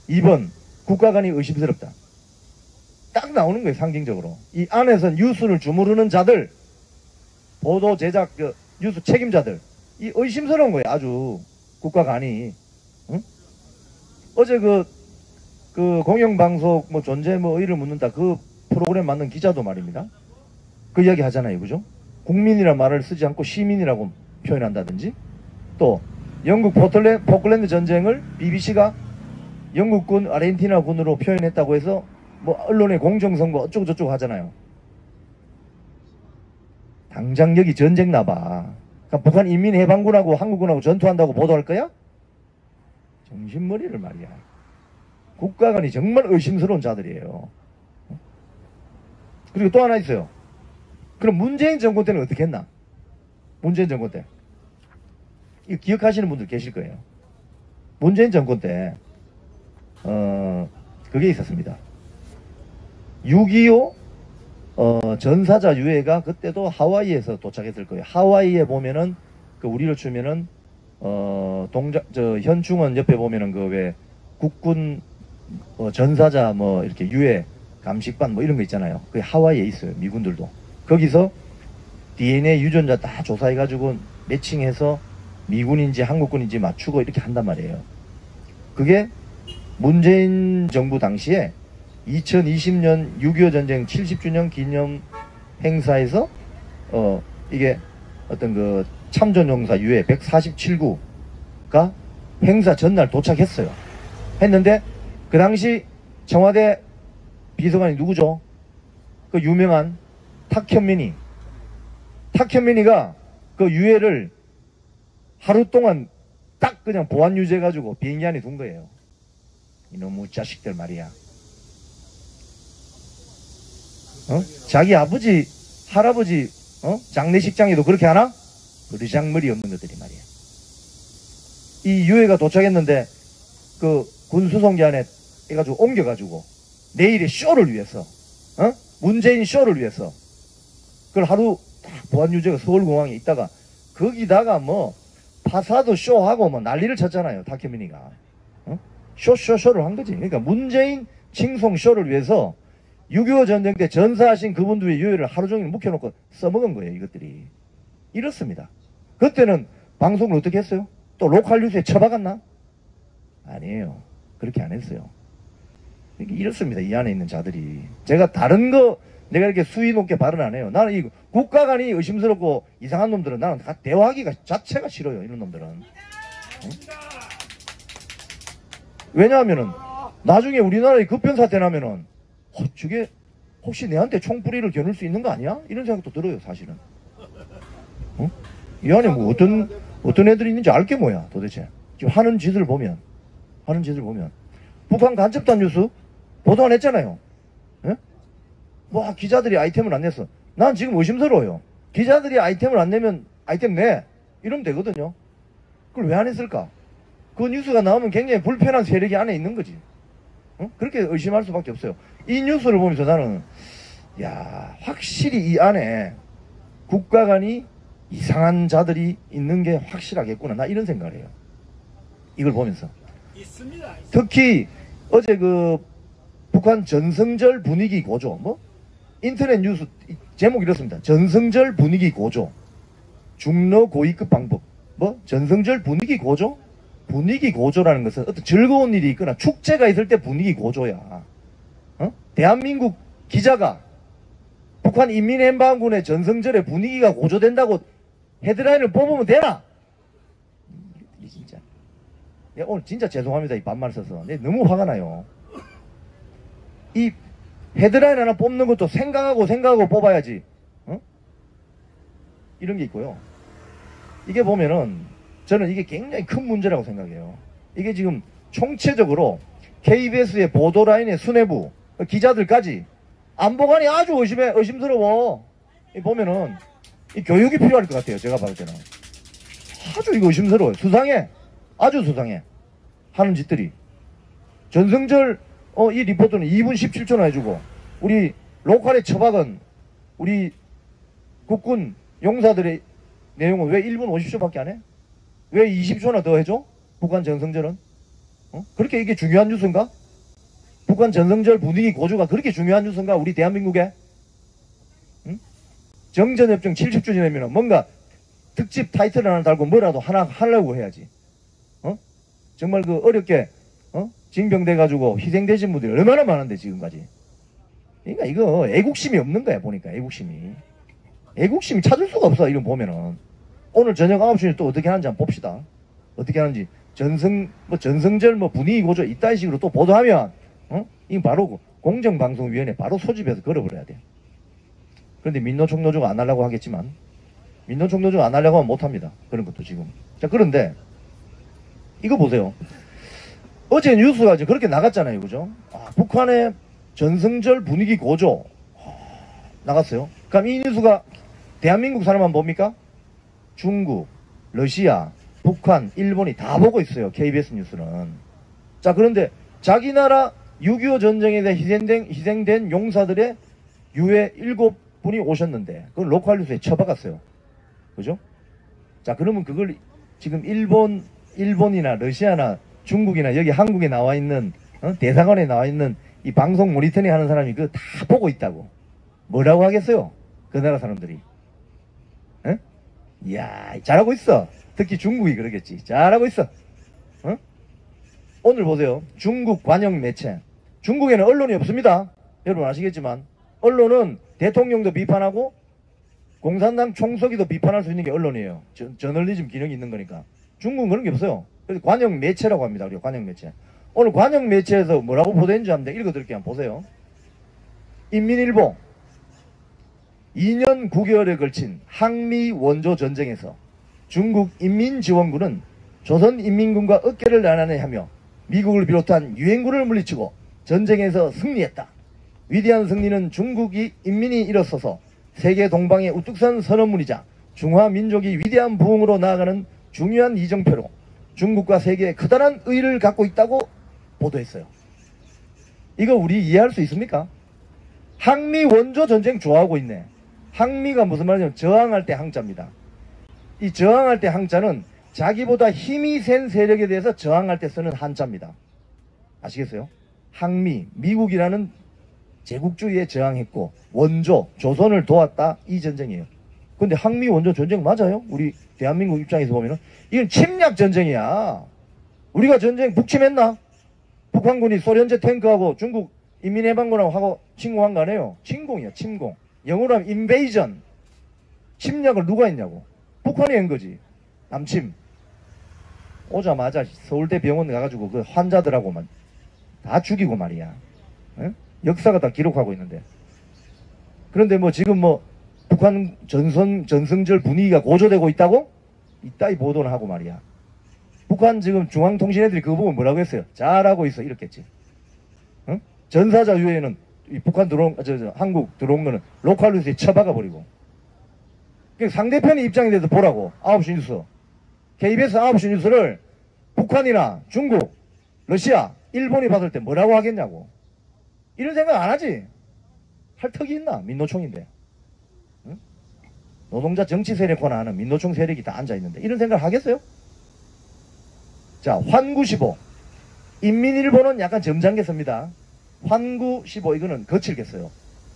2번 국가관이 의심스럽다. 딱 나오는 거예요. 상징적으로. 이 안에서 뉴스를 주무르는 자들, 보도 제작 뉴스 책임자들, 이 의심스러운 거예요. 아주 국가관이. 응? 어제 그 공영방송 존재 의의를 묻는다 그 프로그램 만든 기자도 말입니다. 그 이야기 하잖아요. 그죠? 국민이란 말을 쓰지 않고 시민이라고 표현한다든지, 또 영국 포클랜드 전쟁을 BBC가 영국군 아르헨티나군으로 표현했다고 해서 언론의 공정선거 어쩌고저쩌고 하잖아요. 당장 여기 전쟁 나봐. 그러니까 북한 인민해방군하고 한국군하고 전투한다고 보도할 거야? 정신머리를 말이야. 국가관이 정말 의심스러운 자들이에요. 그리고 또 하나 있어요. 그럼 문재인 정권 때는 어떻게 했나? 문재인 정권 때. 이거 기억하시는 분들 계실 거예요. 문재인 정권 때, 그게 있었습니다. 6.25, 전사자 유해가 그때도 하와이에서 도착했을 거예요. 하와이에 보면은, 우리로 치면은, 현충원 옆에 보면은 왜 국군, 전사자 이렇게 유해, 감식반 이런 거 있잖아요. 그게 하와이에 있어요. 미군들도. 거기서 DNA 유전자 다 조사해가지고 매칭해서 미군인지 한국군인지 맞추고 이렇게 한단 말이에요. 그게 문재인 정부 당시에 2020년 6.25 전쟁 70주년 기념 행사에서 이게 어떤 참전용사 유해 147구가 행사 전날 도착했어요. 했는데 그 당시 청와대 비서관이 누구죠? 그 유명한 탁현민이가 그 유해를 하루 동안 딱 그냥 보안 유지해가지고 비행기 안에 둔 거예요. 이놈의 자식들 말이야. 자기 아버지, 할아버지, 장례식장에도 그렇게 하나? 버르장머리 없는 것들이 말이야. 이 유해가 도착했는데 그 군수송기 안에 해가지고 옮겨가지고 내일의 쇼를 위해서, 문재인 쇼를 위해서 그걸 하루 딱 보안 유지가 서울공항에 있다가 거기다가 파사도 쇼하고 난리를 쳤잖아요. 탁현민이가. 쇼를 한 거지. 그러니까 문재인 칭송 쇼를 위해서 6.25 전쟁 때 전사하신 그분들의 유해를 하루 종일 묵혀놓고 써먹은 거예요. 이것들이. 이렇습니다. 그때는 방송을 어떻게 했어요? 또 로컬 뉴스에 처박았나? 아니에요. 그렇게 안 했어요. 이렇습니다. 이 안에 있는 자들이. 제가 다른 거 내가 이렇게 수위 높게 발언 안 해요. 나는 이 국가관이 의심스럽고 이상한 놈들은 나는 대화하기가 자체가 싫어요. 이런 놈들은. 왜냐하면은 나중에 우리나라에 급변사태 나면은 저게 혹시 내한테 총뿌리를 겨눌 수 있는 거 아니야? 이런 생각도 들어요. 사실은. 이 안에 어떤 애들이 있는지 알게 뭐야 도대체. 지금 하는 짓을 보면 북한 간첩단 뉴스 보도 안 했잖아요. 예? 기자들이 아이템을 안 냈어. 난 지금 의심스러워요. 기자들이 아이템을 안 내면 아이템 내 이러면 되거든요. 그걸 왜 안 했을까? 그 뉴스가 나오면 굉장히 불편한 세력이 안에 있는 거지. 그렇게 의심할 수밖에 없어요. 이 뉴스를 보면서 나는 확실히 이 안에 국가관이 이상한 자들이 있는 게 확실하겠구나. 나 이런 생각을 해요. 이걸 보면서. 있습니다. 특히 어제 북한 전승절 분위기 고조. 인터넷 뉴스 제목 이렇습니다. 전승절 분위기 고조. 중러 고위급 방법. 전승절 분위기 고조? 분위기 고조라는 것은 어떤 즐거운 일이 있거나 축제가 있을 때 분위기 고조야. 대한민국 기자가 북한 인민해방군의 전승절에 분위기가 고조된다고 헤드라인을 뽑으면 되나? 진짜. 오늘 진짜 죄송합니다. 이 반말 써서. 너무 화가 나요. 이 헤드라인 하나 뽑는 것도 생각하고 뽑아야지. 이런 게 있고요. 이게 보면은 저는 이게 굉장히 큰 문제라고 생각해요. 이게 지금 총체적으로 KBS의 보도라인의 수뇌부 기자들까지 안보관이 아주 의심스러워. 보면은 이 교육이 필요할 것 같아요. 제가 봤을 때는 아주 이거 의심스러워요. 수상해. 아주 수상해. 하는 짓들이. 전승절 이 리포트는 2분 17초나 해주고, 우리 로컬의 처박은 우리 국군 용사들의 내용은 왜 1분 50초밖에 안 해? 왜 20초나 더 해줘? 북한 전승절은? 그렇게 이게 중요한 뉴스인가? 북한 전승절 분위기 고조가 그렇게 중요한 뉴스인가? 우리 대한민국에? 정전협정 70주년이면 뭔가 특집 타이틀 하나 달고 뭐라도 하나 하려고 해야지. 정말 그 어렵게 징병돼가지고 희생되신 분들이 얼마나 많은데 지금까지. 그러니까 이거 애국심이 없는 거야. 보니까 애국심이 찾을 수가 없어. 이런 보면은 오늘 저녁 9시에 또 어떻게 하는지 한번 봅시다. 어떻게 하는지. 전승절 분위기 고조 이따위 식으로 또 보도하면 이거 바로 공정방송위원회 바로 소집해서 걸어버려야 돼. 그런데 민노총노조가 안 하려고 하겠지만, 민노총노조가 안 하려고 하면 못합니다. 그런 것도 지금. 자, 그런데 이거 보세요. 어제 뉴스가 이제 그렇게 나갔잖아요. 그죠? 북한의 전승절 분위기 고조 나갔어요. 그럼 이 뉴스가 대한민국 사람만 봅니까? 중국, 러시아, 북한, 일본이 다 보고 있어요. KBS 뉴스는. 자, 그런데 자기 나라 6.25 전쟁에 대해 희생된 용사들의 유해 7분이 오셨는데 그걸 로컬 뉴스에 쳐박았어요. 그죠? 자, 그러면 그걸 지금 일본이나 러시아나 중국이나 여기 한국에 나와 있는 대사관에 나와 있는 이 방송 모니터링 하는 사람이 그거 다 보고 있다고. 뭐라고 하겠어요? 그 나라 사람들이. 이야, 잘하고 있어. 특히 중국이 그러겠지. 잘하고 있어. 오늘 보세요. 중국 관영 매체. 중국에는 언론이 없습니다. 여러분 아시겠지만 언론은 대통령도 비판하고 공산당 총서기도 비판할 수 있는 게 언론이에요. 저널리즘 기능이 있는 거니까. 중국은 그런 게 없어요. 그래서 관영 매체라고 합니다. 우리가 관영 매체. 오늘 관영 매체에서 뭐라고 보도했는지 한번 읽어드릴게요. 한번 보세요. 인민일보. 2년 9개월에 걸친 항미 원조 전쟁에서 중국 인민지원군은 조선인민군과 어깨를 나란히 하며 미국을 비롯한 유엔군을 물리치고 전쟁에서 승리했다. 위대한 승리는 중국이 인민이 일어서서 세계 동방의 우뚝 선 선언문이자 중화민족이 위대한 부흥으로 나아가는 중요한 이정표로 중국과 세계에 커다란 의의를 갖고 있다고 보도했어요. 이거 우리 이해할 수 있습니까? 항미 원조 전쟁 좋아하고 있네. 항미가 무슨 말이냐면 저항할 때 항자입니다. 이 저항할 때 항자는 자기보다 힘이 센 세력에 대해서 저항할 때 쓰는 한자입니다. 아시겠어요? 항미, 미국이라는 제국주의에 저항했고 원조, 조선을 도왔다. 이 전쟁이에요. 근데 항미 원조 전쟁 맞아요? 우리 대한민국 입장에서 보면은 이건 침략 전쟁이야. 우리가 전쟁 북침했나? 북한군이 소련제 탱크하고 중국 인민해방군하고 침공한 거 아니에요? 침공이야, 침공. 영어로 하면 인베이전. 침략을 누가 했냐고. 북한이 한 거지. 남침. 오자마자 서울대 병원 가가지고 그 환자들하고만 다 죽이고 말이야. 에? 역사가 다 기록하고 있는데. 그런데 지금 북한 전승절 분위기가 고조되고 있다고? 이따위 보도를 하고 말이야. 북한 지금 중앙통신 애들이 그거 보고 뭐라고 했어요? 잘하고 있어. 이렇겠지. 전사자 유해는 북한 한국 들어온 거는 로컬 뉴스에 쳐박아 버리고. 그러니까 상대편의 입장에 대해서 보라고. 9시 뉴스. KBS 9시 뉴스를 북한이나 중국, 러시아, 일본이 봤을 때 뭐라고 하겠냐고. 이런 생각 안 하지? 할 턱이 있나? 민노총인데. 응? 노동자 정치 세력화나 하는 민노총 세력이 다 앉아있는데 이런 생각을 하겠어요? 자, 환구시보. 인민일보는 약간 점잖게 씁니다. 환구시보 이거는 거칠게 써요.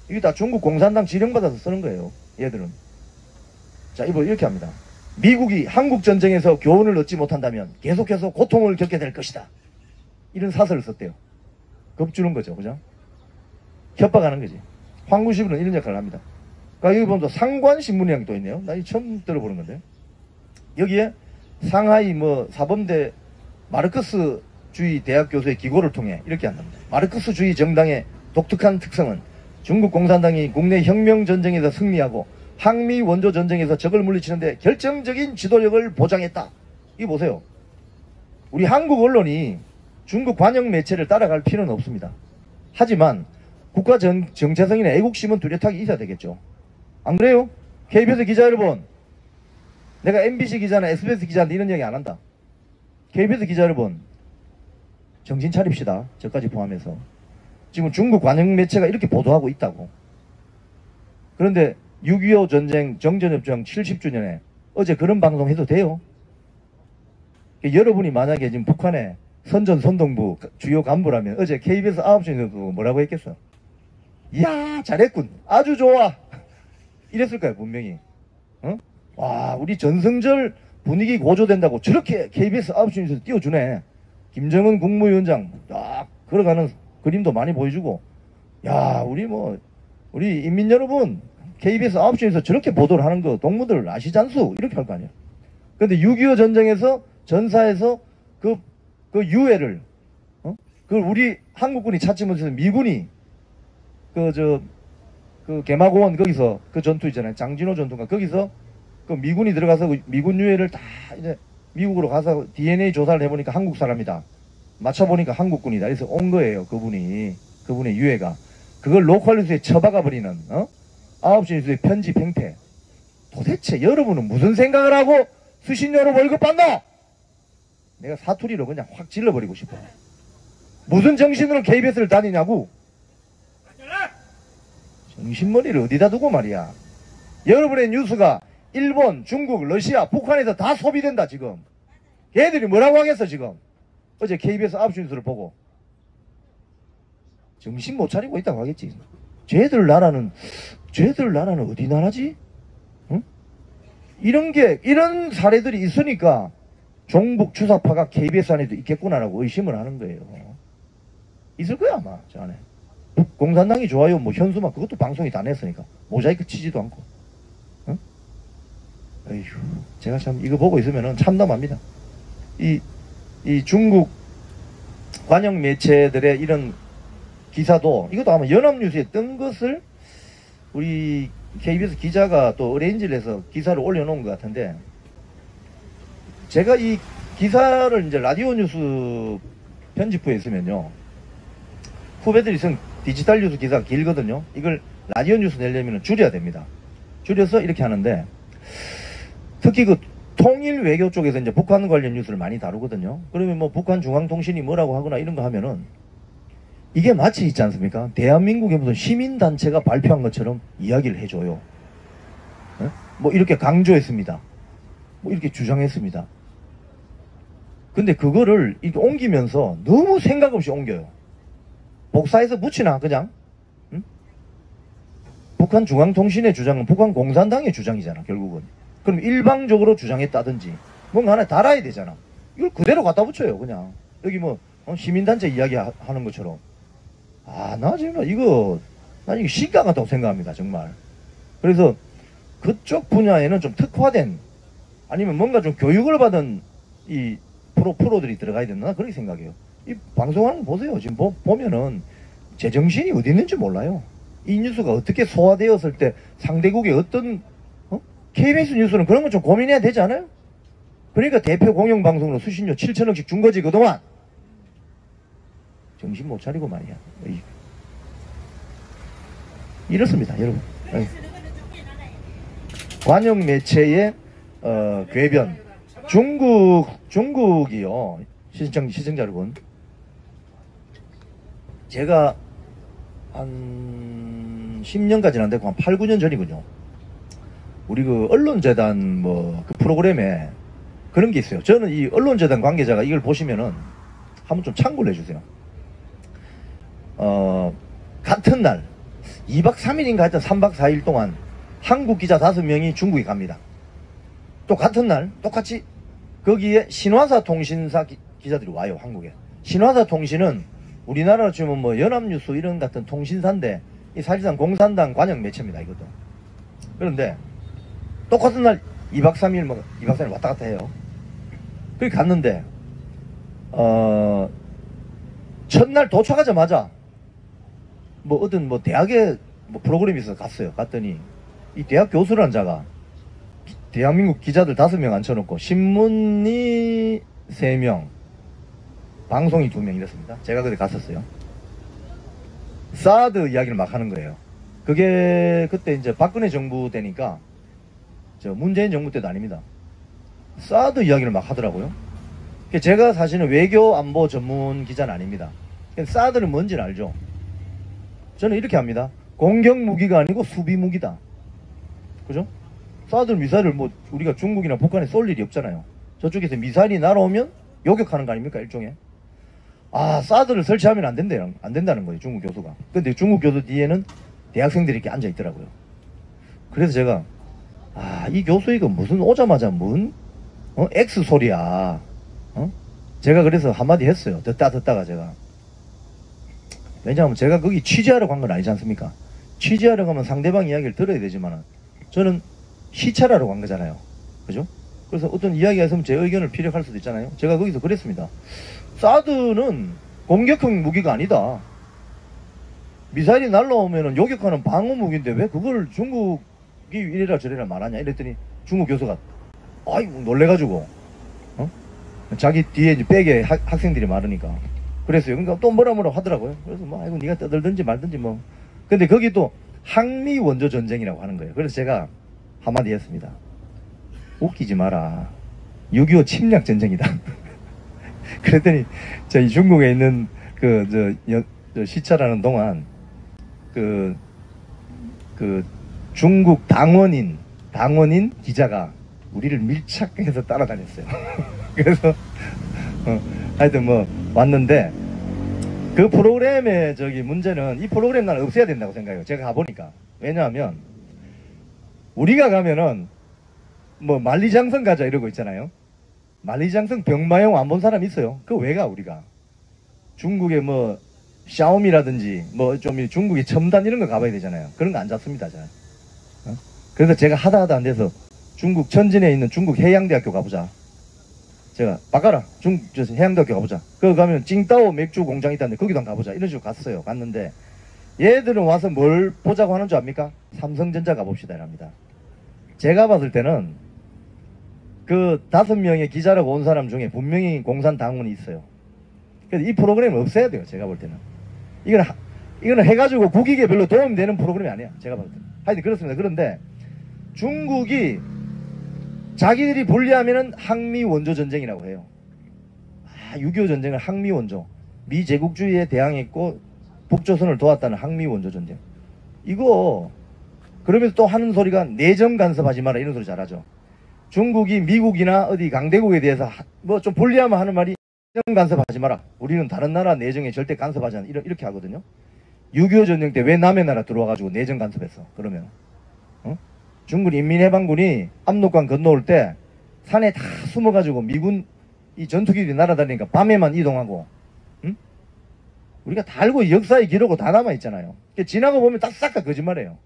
이게 다 중국 공산당 지령받아서 쓰는 거예요. 얘들은. 자, 이거 이렇게 합니다. 미국이 한국 전쟁에서 교훈을 얻지 못한다면 계속해서 고통을 겪게 될 것이다. 이런 사설을 썼대요. 겁주는 거죠. 그죠? 협박하는 거지. 환구시보는 이런 역할을 합니다. 그러니까 여기 보면 또 상관신문이라는 게 또 있네요. 나 이거 처음 들어보는 건데. 여기에 상하이 사범대 마르크스주의 대학 교수의 기고를 통해 이렇게 한답니다. 마르크스주의 정당의 독특한 특성은 중국 공산당이 국내 혁명 전쟁에서 승리하고 항미 원조 전쟁에서 적을 물리치는데 결정적인 지도력을 보장했다. 이거 보세요. 우리 한국 언론이 중국 관영 매체를 따라갈 필요는 없습니다. 하지만 국가 정체성이나 애국심은 뚜렷하게 있어야 되겠죠. 안 그래요? KBS 기자 여러분, 내가 MBC 기자나 SBS 기자한테 이런 얘기 안 한다. KBS 기자 여러분, 정신 차립시다. 저까지 포함해서. 지금 중국 관영 매체가 이렇게 보도하고 있다고. 그런데 6.25 전쟁 정전협정 70주년에 어제 그런 방송 해도 돼요? 여러분이 만약에 지금 북한의 선전선동부 주요 간부라면 어제 KBS 9시에 뭐라고 했겠어? 이야, 잘했군. 아주 좋아. 이랬을 거예요, 분명히. 어? 와, 우리 전승절 분위기 고조된다고 저렇게 KBS 9시에서 띄워주네. 김정은 국무위원장 딱 걸어가는 그림도 많이 보여주고, 야, 우리 인민 여러분, KBS 9시에서 저렇게 보도를 하는 거 동무들 아시잖소? 이렇게 할 거 아니야. 근데 6.25 전쟁에서 전사에서 그 유해를, 그걸 우리 한국군이 찾지 못해서 미군이 그 개마고원 거기서 그 전투 있잖아요. 장진호 전투가 거기서 그 미군이 들어가서 그 미군 유해를 다 이제 미국으로 가서 DNA 조사를 해보니까 한국 사람이다. 맞춰보니까 한국군이다. 그래서 온 거예요. 그분의 유해가. 그걸 로컬뉴스에 처박아 버리는, 9시 뉴스의 편집 행태. 도대체 여러분은 무슨 생각을 하고 수신료로 월급 받나? 내가 사투리로 그냥 확 질러버리고 싶어. 무슨 정신으로 KBS를 다니냐고? 정신머리를 어디다 두고 말이야. 여러분의 뉴스가 일본, 중국, 러시아, 북한에서 다 소비된다 지금. 걔들이 뭐라고 하겠어 지금. 어제 KBS 9시 뉴스를 보고 정신 못 차리고 있다고 하겠지. 쟤들 나라는 어디 나라지? 응? 이런 사례들이 있으니까 종북 주사파가 KBS 안에도 있겠구나라고 의심을 하는 거예요. 있을 거야 아마 저 안에. 공산당이 좋아요, 뭐 현수막 그것도 방송이 다 냈으니까 모자이크 치지도 않고. 응? 에휴, 제가 참 이거 보고 있으면은 참담합니다. 이 중국 관영 매체들의 이런 기사도 이것도 아마 연합뉴스에 뜬 것을 우리 KBS 기자가 또 어레인지를 해서 기사를 올려놓은 것 같은데, 제가 이 기사를 이제 라디오 뉴스 편집부에 있으면요, 후배들이 쓴 디지털 뉴스 기사가 길거든요. 이걸 라디오 뉴스 내려면 줄여야 됩니다. 줄여서 이렇게 하는데, 특히 그 통일 외교 쪽에서 이제 북한 관련 뉴스를 많이 다루거든요. 그러면 뭐 북한 중앙통신이 뭐라고 하거나 이런 거 하면은 이게 마치 있지 않습니까? 대한민국의 무슨 시민단체가 발표한 것처럼 이야기를 해줘요. 네? 뭐 이렇게 강조했습니다. 뭐 이렇게 주장했습니다. 근데 그거를 이렇게 옮기면서 너무 생각 없이 옮겨요. 복사해서 붙이나 그냥? 응? 북한 중앙통신의 주장은 북한 공산당의 주장이잖아 결국은. 그럼 일방적으로 주장했다든지 뭔가 하나 달아야 되잖아. 이걸 그대로 갖다 붙여요 그냥. 여기 뭐 시민단체 이야기 하는 것처럼. 나 지금 이거 시가 같다고 생각합니다 정말. 그래서 그쪽 분야에는 좀 특화된, 아니면 뭔가 좀 교육을 받은 이 프로들이 들어가야 된다 그렇게 생각해요. 이 방송하는 거 보세요. 지금 보면은 제정신이 어디 있는지 몰라요. 이 뉴스가 어떻게 소화되었을 때 상대국의 어떤 KBS 뉴스는 그런 거 좀 고민해야 되지 않아요? 그러니까 대표 공영방송으로 수신료 7천억씩 준 거지 그동안. 정신 못 차리고 말이야. 이렇습니다 여러분. 관영 매체의 궤변. 중국이요, 시청자 여러분, 제가 한 10년까지는 안 되고 한 8, 9년 전이군요. 우리 그 언론재단 그 프로그램에 그런 게 있어요. 저는 이 언론재단 관계자가 이걸 보시면은 한번 좀 참고를 해주세요. 같은 날 2박 3일인가 하여튼 3박 4일 동안 한국 기자 5명이 중국에 갑니다. 또 같은 날 똑같이 거기에 신화사 통신사 기자들이 와요 한국에. 신화사 통신은 우리나라로 치면 뭐 연합뉴스 이런 같은 통신사인데 이 사실상 공산당 관영 매체입니다 이것도. 그런데 똑같은 날 2박 3일 왔다 갔다 해요. 그렇게 갔는데 첫날 도착하자마자 뭐 어떤 뭐 대학에 뭐 프로그램이 있어서 갔어요. 갔더니 이 대학 교수라는 자가 대한민국 기자들 5명 앉혀놓고 신문이 3명, 방송이 2명 이랬습니다. 제가 그때 갔었어요. 사드 이야기를 막 하는 거예요. 그게 그때 이제 박근혜 정부 때니까 저 문재인 정부 때도 아닙니다. 사드 이야기를 막 하더라고요. 제가 사실은 외교 안보 전문 기자는 아닙니다. 사드는 뭔지는 알죠. 저는 이렇게 합니다. 공격 무기가 아니고 수비 무기다. 그죠? 사드 미사일을 뭐 우리가 중국이나 북한에 쏠 일이 없잖아요. 저쪽에서 미사일이 날아오면 요격하는 거 아닙니까? 일종의. 아, 사드를 설치하면 안 된다는 거예요. 중국 교수가. 근데 중국 교수 뒤에는 대학생들이 이렇게 앉아 있더라고요. 그래서 제가 이 교수 이거 무슨 오자마자 뭔 X 소리야. 제가 그래서 한마디 했어요. 듣다가 제가. 왜냐하면 제가 거기 취재하러 간 건 아니지 않습니까? 취재하러 가면 상대방 이야기를 들어야 되지만 저는 시찰하러 간 거잖아요. 그죠? 그래서 어떤 이야기가 있으면 제 의견을 피력할 수도 있잖아요. 제가 거기서 그랬습니다. 사드는 공격형 무기가 아니다. 미사일이 날라오면 요격하는 방어 무기인데 왜 그걸 중국이 이래라 저래라 말하냐 이랬더니 중국 교수가 아이고 놀래가지고 자기 뒤에 이제 백에 학생들이 많으니까 그랬어요. 그러니까 또 뭐라 하더라고요. 그래서 뭐 아이고 네가 떠들든지 말든지 뭐. 근데 거기 또 항미 원조 전쟁이라고 하는 거예요. 그래서 제가 한마디 했습니다. 웃기지 마라. 6.25 침략 전쟁이다. 그랬더니 저희 중국에 있는 저 시찰하는 동안 그 중국 당원인 기자가 우리를 밀착해서 따라다녔어요. 그래서 하여튼 뭐 왔는데 그 프로그램의 문제는 이 프로그램 나는 없애야 된다고 생각해요. 제가 가보니까. 왜냐하면 우리가 가면은 뭐 만리장성 가자 이러고 있잖아요. 만리장성 병마용 안 본 사람 있어요. 그거 왜 가 우리가? 중국에 뭐 샤오미라든지 뭐 좀 중국의 첨단 이런 거 가봐야 되잖아요. 그런 거 안 잡습니다. 잘. 그래서 제가 하다 안 돼서 중국 천진에 있는 중국 해양대학교 가보자. 제가 바꿔라. 중국 해양대학교 가보자. 거기 가면 찡따오 맥주 공장 있다는데 거기도 한번 가보자. 이런 식으로 갔어요. 갔는데 얘들은 와서 뭘 보자고 하는 줄 압니까? 삼성전자 가봅시다 이랍니다. 제가 봤을 때는 그 5명의 기자라고 온 사람 중에 분명히 공산당원이 있어요. 그래서 이 프로그램을 없애야 돼요. 제가 볼 때는. 이거는 해가지고 국익에 별로 도움이 되는 프로그램이 아니야. 제가 봤을 때는. 하여튼 그렇습니다. 그런데 중국이 자기들이 분리하면은 항미 원조 전쟁이라고 해요. 6.25 전쟁을 항미 원조. 미 제국주의에 대항했고 북조선을 도왔다는 항미 원조 전쟁. 이거 그러면서 또 하는 소리가 내정 간섭하지 마라 이런 소리 잘하죠. 중국이 미국이나 어디 강대국에 대해서 뭐 좀 불리하면 하는 말이 내정 간섭하지 마라. 우리는 다른 나라 내정에 절대 간섭하지 않아. 이렇게 하거든요. 6.25 전쟁 때 왜 남의 나라 들어와가지고 내정 간섭했어? 그러면 중국 인민해방군이 압록강 건너올 때 산에 다 숨어가지고 미군 이 전투기들이 날아다니니까 밤에만 이동하고 우리가 다 알고 역사의 기록으로 다 남아있잖아요. 지나가 보면 싹 다 거짓말이에요.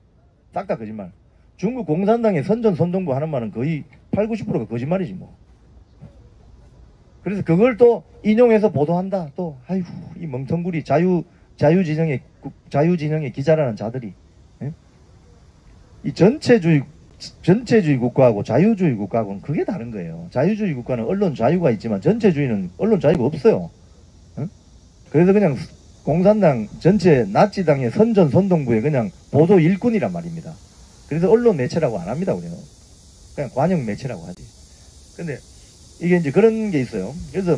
싹 다 거짓말. 중국 공산당의 선전선동부 하는 말은 거의 80~90%가 거짓말이지 뭐. 그래서 그걸 또 인용해서 보도한다. 또 아이고 이 멍텅구리 자유진영의 기자라는 자들이 이 전체주의 국가하고 자유주의 국가하고는 그게 다른 거예요. 자유주의 국가는 언론 자유가 있지만 전체주의는 언론 자유가 없어요. 그래서 그냥 공산당 전체 나치당의 선전선동부의 그냥 보도 일꾼이란 말입니다. 그래서 언론 매체라고 안 합니다. 우리는 그냥 관영 매체라고 하지. 근데 이게 이제 그런 게 있어요. 그래서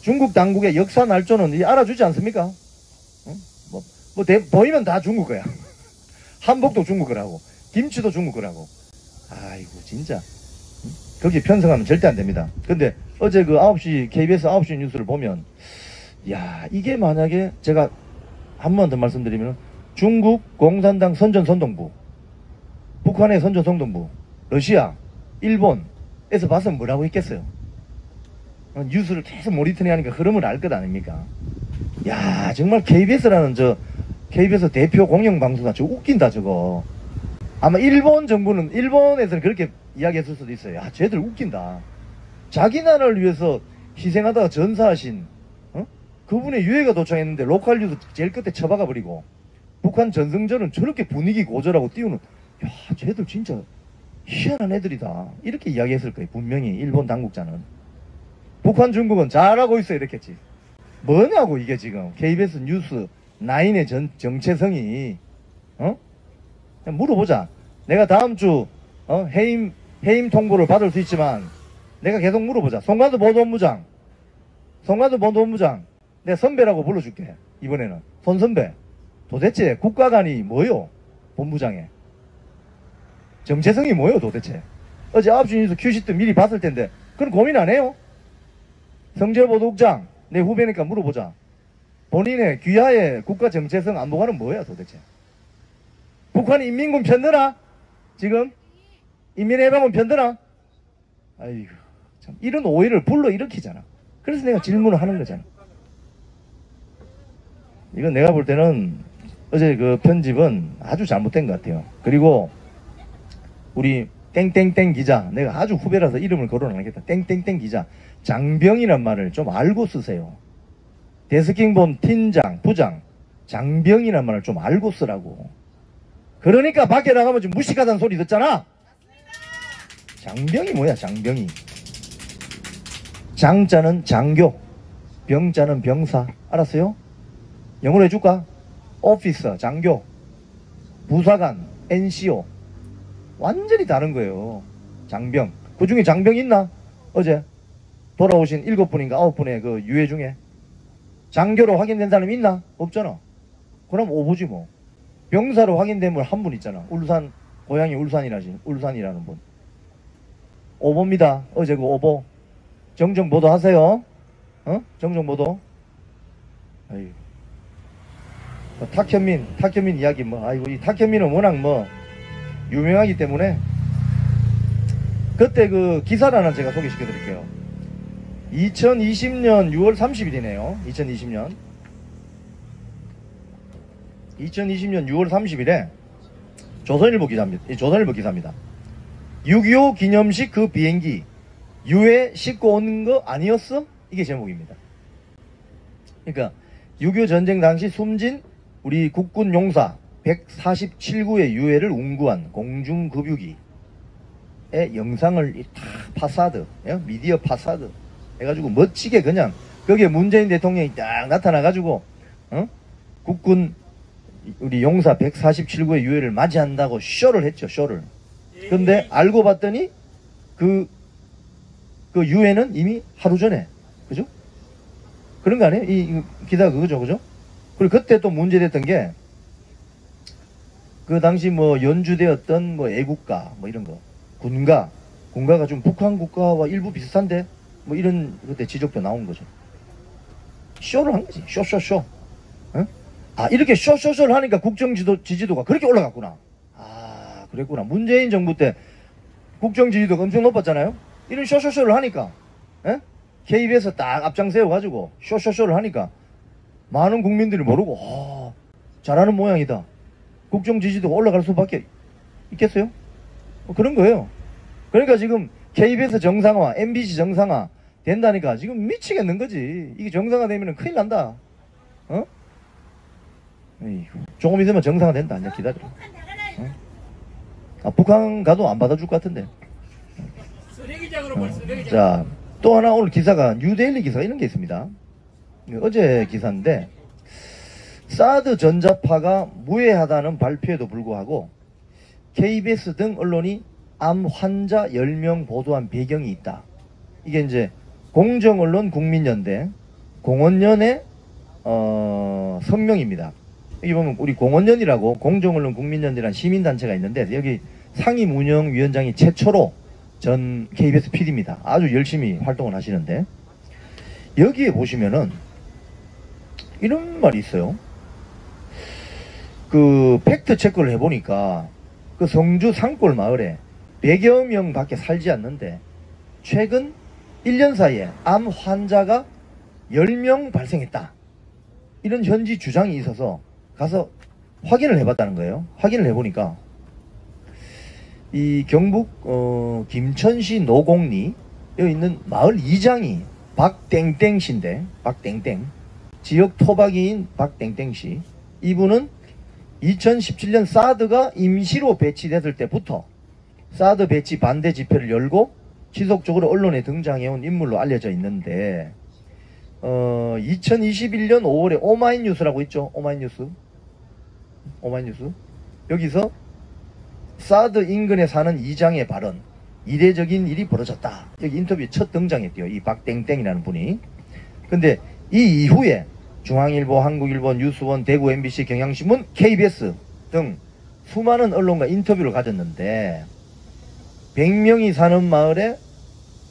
중국 당국의 역사 날조는 알아주지 않습니까? 보이면 다 중국 거야. 한복도 중국 거라고 김치도 중국 거라고. 아이고 진짜 거기 편성하면 절대 안 됩니다. 근데 어제 그 9시 KBS 9시 뉴스를 보면 야 이게 만약에 제가 한 번 더 말씀드리면 중국 공산당 선전선동부, 북한의 선전선동부, 러시아, 일본에서 봐서 뭐라고 했겠어요? 뉴스를 계속 모니터링 하니까 흐름을 알 것 아닙니까? 야 정말 KBS라는 KBS 대표 공영방송사 저거 웃긴다 저거. 아마 일본 정부는 일본에서는 그렇게 이야기했을 수도 있어요. 야 쟤들 웃긴다. 자기 나라를 위해서 희생하다가 전사하신 그분의 유해가 도착했는데 로컬 뉴스 제일 끝에 쳐박아 버리고 북한 전승절은 저렇게 분위기 고절하고 띄우는, 야, 쟤들 진짜 희한한 애들이다 이렇게 이야기했을 거예요. 분명히 일본 당국자는. 북한 중국은 잘하고 있어 이랬겠지. 뭐냐고 이게 지금 KBS 뉴스 9의 정체성이. 그냥 물어보자. 내가 다음 주 해임 통보를 받을 수 있지만 내가 계속 물어보자. 송관도 보도본부장 내 선배라고 불러줄게. 이번에는 손선배. 도대체 국가관이 뭐요? 본부장에 정체성이 뭐요 도대체? 어제 9시 뉴스 큐시트 미리 봤을 텐데 그런 고민 안 해요? 성재보도국장 내 후배니까 물어보자. 본인의 귀하의 국가 정체성 안보관은 뭐야 도대체? 북한이 인민군 편드나? 지금? 인민해방군 편드나? 아이고 참 이런 오해를 불러일으키잖아. 그래서 내가 질문을 하는 거잖아. 이건 내가 볼 때는 어제 그 편집은 아주 잘못된 것 같아요. 그리고 우리 땡땡땡 기자, 내가 아주 후배라서 이름을 거론 안 하겠다. 땡땡땡 기자, 장병이란 말을 좀 알고 쓰세요. 데스킹본 팀장, 부장, 장병이란 말을 좀 알고 쓰라고. 그러니까 밖에 나가면 좀 무식하다는 소리 듣잖아. 장병이 뭐야 장병이. 장자는 장교, 병자는 병사. 알았어요? 영어로 해줄까? 오피서, 장교, 부사관, NCO. 완전히 다른 거예요. 장병. 그 중에 장병 있나? 어제 돌아오신 7분인가 9분의 그 유해 중에 장교로 확인된 사람 있나? 없잖아. 그럼 오보지 뭐. 병사로 확인된 분 한 분 있잖아. 울산, 고향이 울산이라는 분. 오보입니다. 어제 그 오보. 정정보도 하세요. 정정보도. 아이고. 탁현민 이야기 아이고, 이 탁현민은 워낙 유명하기 때문에. 그때 그 기사를 하나 제가 소개시켜 드릴게요. 2020년 6월 30일이네요. 2020년 6월 30일에 조선일보 기사입니다. 6.25 기념식 그 비행기 유해 싣고 온 거 아니었어? 이게 제목입니다. 그러니까 6.25 전쟁 당시 숨진 우리 국군 용사 147구의 유해를 운구한 공중급유기의 영상을 다 파사드, 미디어 파사드 해가지고 멋지게 그냥 거기에 문재인 대통령이 딱 나타나가지고 국군 우리 용사 147구의 유해를 맞이한다고 쇼를 했죠. 쇼를. 근데 알고 봤더니 그 유해는 이미 하루 전에, 그죠? 그런 거 아니에요? 이 기사가 그거죠, 그죠? 그리고 그때 또 문제됐던 게 그 당시 연주되었던 애국가 이런 거, 군가가 좀 북한 국가와 일부 비슷한데 이런 그때 지적도 나온 거죠. 쇼를 한 거지. 쇼. 이렇게 쇼를 하니까 국정 지지도가 그렇게 올라갔구나. 그랬구나. 문재인 정부 때 국정 지지도가 엄청 높았잖아요. 이런 쇼를 하니까 KBS 딱 앞장 세워가지고 쇼를 하니까 많은 국민들이 모르고 잘하는 모양이다. 국정 지지도가 올라갈 수밖에 있겠어요? 그런 거예요. 그러니까 지금 KBS 정상화, MBC 정상화 된다니까 지금 미치겠는 거지. 이게 정상화 되면 큰일 난다. 조금 있으면 정상화 된다. 이제 기다려. 북한 가도 안 받아줄 것 같은데. 자, 또 하나 오늘 기사가 뉴데일리 기사가 이런 게 있습니다. 어제 기사인데 사드 전자파가 무해하다는 발표에도 불구하고 KBS 등 언론이 암 환자 10명 보도한 배경이 있다. 이게 이제 공정언론 국민연대 공언연의 성명입니다. 여기 보면 우리 공언연이라고 공정언론 국민연대라는 시민단체가 있는데 여기 상임운영위원장이 최초로 전 KBS PD입니다. 아주 열심히 활동을 하시는데 여기에 보시면은 이런 말이 있어요. 그 팩트 체크를 해보니까 그 성주 산골 마을에 100여 명 밖에 살지 않는데 최근 1년 사이에 암 환자가 10명 발생했다. 이런 현지 주장이 있어서 가서 확인을 해봤다는 거예요. 확인을 해보니까 이 경북 김천시 노곡리에 있는 마을 이장이 박땡땡 씨인데 박땡땡 지역 토박이인 박땡땡씨, 이분은 2017년 사드가 임시로 배치됐을 때부터 사드 배치 반대 집회를 열고 지속적으로 언론에 등장해온 인물로 알려져 있는데 2021년 5월에 오마이뉴스라고 있죠. 오마이뉴스 여기서 사드 인근에 사는 이장의 발언, 이례적인 일이 벌어졌다, 여기 인터뷰에 첫 등장했대요, 이 박땡땡이라는 분이. 근데 이 이후에 중앙일보, 한국일보, 뉴스원, 대구 MBC, 경향신문, KBS 등 수많은 언론과 인터뷰를 가졌는데 100명이 사는 마을에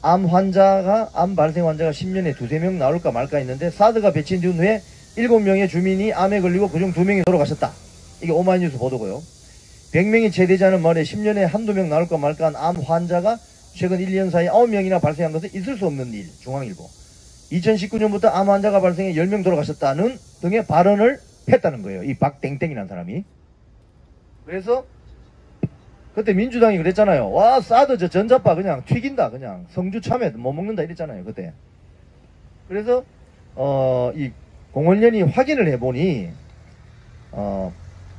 암 발생 환자가 10년에 2~3명 나올까 말까 했는데 사드가 배치된 후에 7명의 주민이 암에 걸리고 그중 2명이 돌아가셨다. 이게 오마이뉴스 보도고요. 100명이 채 되지 않은 마을에 10년에 한두 명 나올까 말까한 암 환자가 최근 1년 사이에 9명이나 발생한 것은 있을 수 없는 일. 중앙일보. 2019년부터 암 환자가 발생해 10명 돌아가셨다는 등의 발언을 했다는 거예요. 이 박땡땡이라는 사람이. 그래서 그때 민주당이 그랬잖아요. 와, 사드 저 전자파 그냥 튀긴다. 그냥 성주 참외 못 먹는다 이랬잖아요. 그때. 그래서 이 공원련이 확인을 해보니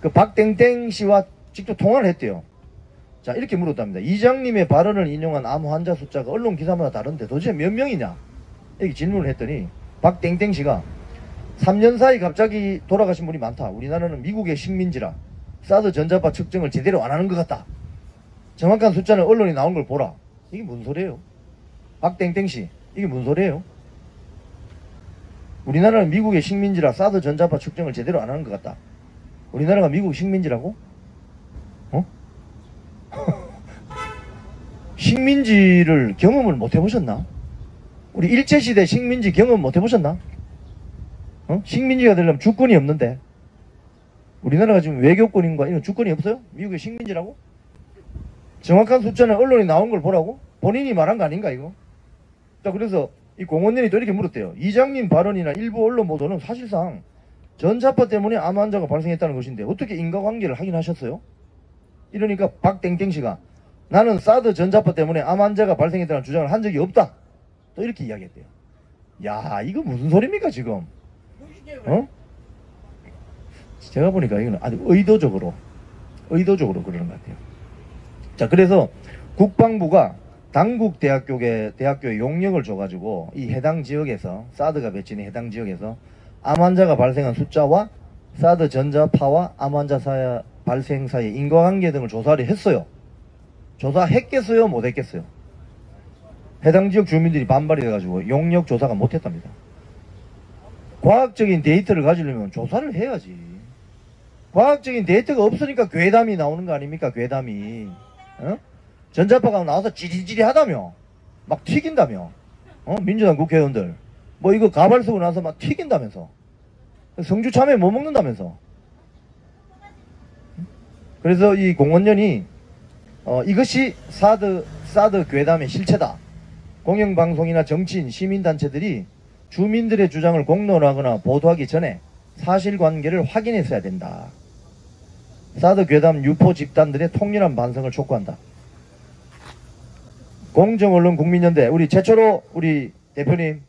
그 박땡땡 씨와 직접 통화를 했대요. 자, 이렇게 물었답니다. 이장님의 발언을 인용한 암 환자 숫자가 언론 기사마다 다른데 도대체 몇 명이냐? 이렇게 질문을 했더니 박땡땡 씨가 3년 사이 갑자기 돌아가신 분이 많다. 우리나라는 미국의 식민지라 사드 전자파 측정을 제대로 안 하는 것 같다. 정확한 숫자는 언론이 나온 걸 보라. 이게 무슨 소리예요? 박땡땡 씨, 이게 무슨 소리예요? 우리나라는 미국의 식민지라 사드 전자파 측정을 제대로 안 하는 것 같다. 우리나라가 미국 식민지라고? 식민지를 경험을 못 해보셨나? 우리 일제시대 식민지 경험 못 해보셨나? 식민지가 되려면 주권이 없는데 우리나라가 지금 외교권인가 이런 주권이 없어요? 미국의 식민지라고? 정확한 숫자는 언론이 나온 걸 보라고? 본인이 말한 거 아닌가 이거? 자, 그래서 이 공원연이 또 이렇게 물었대요. 이장님 발언이나 일부 언론 보도는 사실상 전자파 때문에 암 환자가 발생했다는 것인데 어떻게 인과관계를 확인하셨어요? 이러니까 박땡땡씨가 나는 사드 전자파 때문에 암 환자가 발생했다는 주장을 한 적이 없다. 또 이렇게 이야기했대요. 야, 이거 무슨 소리입니까 지금? 제가 보니까 이거는 아주 의도적으로 그러는 것 같아요. 자, 그래서 국방부가 당국 대학교에 용역을 줘가지고 이 해당 지역에서 사드가 배치된 해당 지역에서 암 환자가 발생한 숫자와 사드 전자파와 암 환자 발생 사이의 인과관계 등을 조사를 했어요. 조사했겠어요? 못했겠어요? 해당 지역 주민들이 반발이 돼가지고 용역 조사가 못했답니다. 과학적인 데이터를 가지려면 조사를 해야지. 과학적인 데이터가 없으니까 괴담이 나오는 거 아닙니까? 괴담이. 전자파가 나와서 지리지리 하다며. 막 튀긴다며. 민주당 국회의원들. 뭐 이거 가발 쓰고 나서 막 튀긴다면서. 성주 참외 못 먹는다면서. 그래서 이 공원연이 이것이 사드 괴담의 실체다. 공영방송이나 정치인, 시민단체들이 주민들의 주장을 공론화하거나 보도하기 전에 사실관계를 확인했어야 된다. 사드 괴담 유포 집단들의 통렬한 반성을 촉구한다. 공정언론 국민연대 우리 최초로 우리 대표님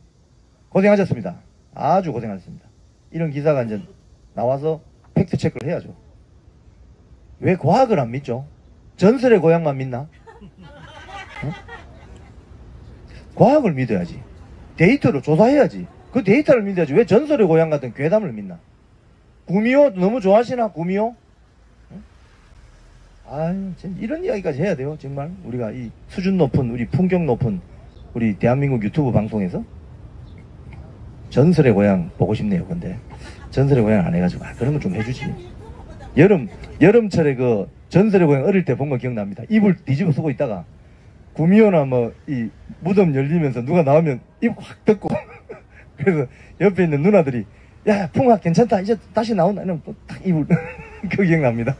고생하셨습니다. 아주 고생하셨습니다. 이런 기사가 이제 나와서 팩트체크를 해야죠. 왜 과학을 안 믿죠? 전설의 고향만 믿나? 과학을 믿어야지. 데이터로 조사해야지. 그 데이터를 믿어야지. 왜 전설의 고향 같은 괴담을 믿나? 구미호 너무 좋아하시나? 구미호? 아유, 이런 이야기까지 해야 돼요. 정말 우리가 이 수준 높은, 우리 품격 높은 우리 대한민국 유튜브 방송에서 전설의 고향 보고 싶네요. 근데 전설의 고향 안 해가지고 그런 건 좀 해주지. 여름철에 그 전설의 고향 어릴 때 본 거 기억납니다. 이불 뒤집어 쓰고 있다가 구미호나 뭐 이 무덤 열리면서 누가 나오면 입 확 덮고 그래서 옆에 있는 누나들이 야 풍화 괜찮다 이제 다시 나온다 이러면 또 딱 입을 그거 기억납니다.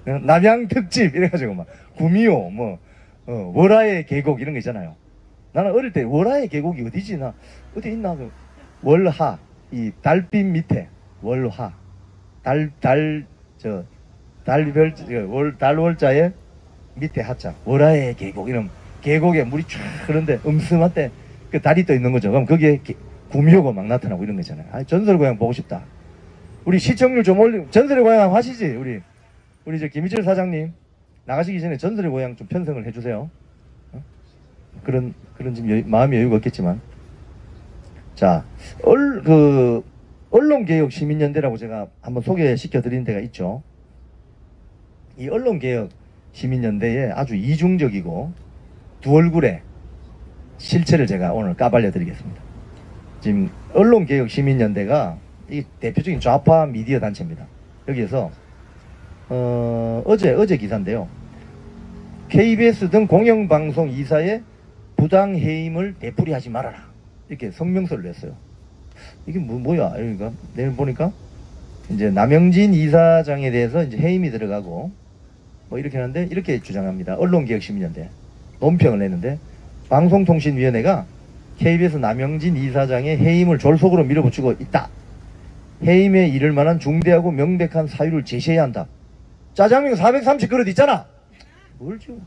남양 특집 이래가지고 막 구미호 뭐 월화의 계곡 이런 거 있잖아요. 나는 어릴 때 월화의 계곡이 어디지? 나 어디 있나? 그 월하 이 달빛 밑에 월화 달월자에 밑에 하자 월화의 계곡 이런 계곡에 물이 쫙 흐르는데 음스한데 그 달이 떠 있는 거죠. 그럼 거기에 구미호가 막 나타나고 이런 거 있잖아요. 아, 전설의 고향 보고 싶다. 우리 시청률 좀 올리, 전설의 고향 하시지? 우리 저 김희철 사장님. 나가시기 전에 전설의 고향 좀 편성을 해주세요. 어? 그런 지금 마음의 여유가 없겠지만. 자, 언론개혁 시민연대라고 제가 한번 소개시켜 드린 데가 있죠. 이 언론개혁 시민연대에 아주 이중적이고 두 얼굴의 실체를 제가 오늘 까발려 드리겠습니다. 지금 언론개혁 시민연대가 이 대표적인 좌파 미디어 단체입니다. 여기에서 어제 기사인데요. KBS 등 공영방송 이사의 부당해임을 되풀이하지 말아라. 이렇게 성명서를 냈어요. 이게 뭐야? 그러니까 내일 보니까 이제 남영진 이사장에 대해서 이제 해임이 들어가고 뭐 이렇게 하는데 이렇게 주장합니다. 언론개혁시민연대 논평을 냈는데 방송통신위원회가 KBS 남영진 이사장의 해임을 졸속으로 밀어붙이고 있다. 해임에 이를 만한 중대하고 명백한 사유를 제시해야 한다. 짜장면 430그릇 있잖아. 뭘 지금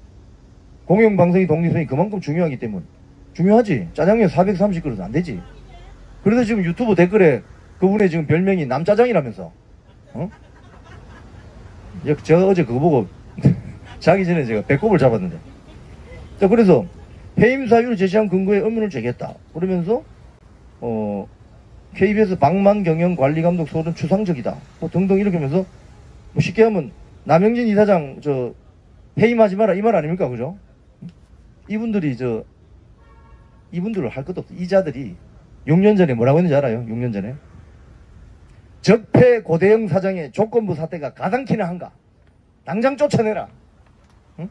공영방송의 독립성이 그만큼 중요하기 때문에 중요하지. 짜장면 430그릇 안 되지. 그래서 지금 유튜브 댓글에 그분의 지금 별명이 남짜장이라면서. 어? 제가 어제 그거 보고 자기 전에 제가 배꼽을 잡았는데. 자, 그래서 해임 사유를 제시한 근거에 의문을 제기했다. 그러면서 KBS 방만경영 관리감독 소는 추상적이다. 뭐 등등 이렇게 하면서 뭐 쉽게 하면 남영진 이사장 저 해임하지 마라 이 말 아닙니까? 그죠? 이분들을 할 것도 없어. 이자들이 6년 전에 뭐라고 했는지 알아요? 6년 전에 적폐 고대영 사장의 조건부 사태가 가당키나 한가? 당장 쫓아내라. 응?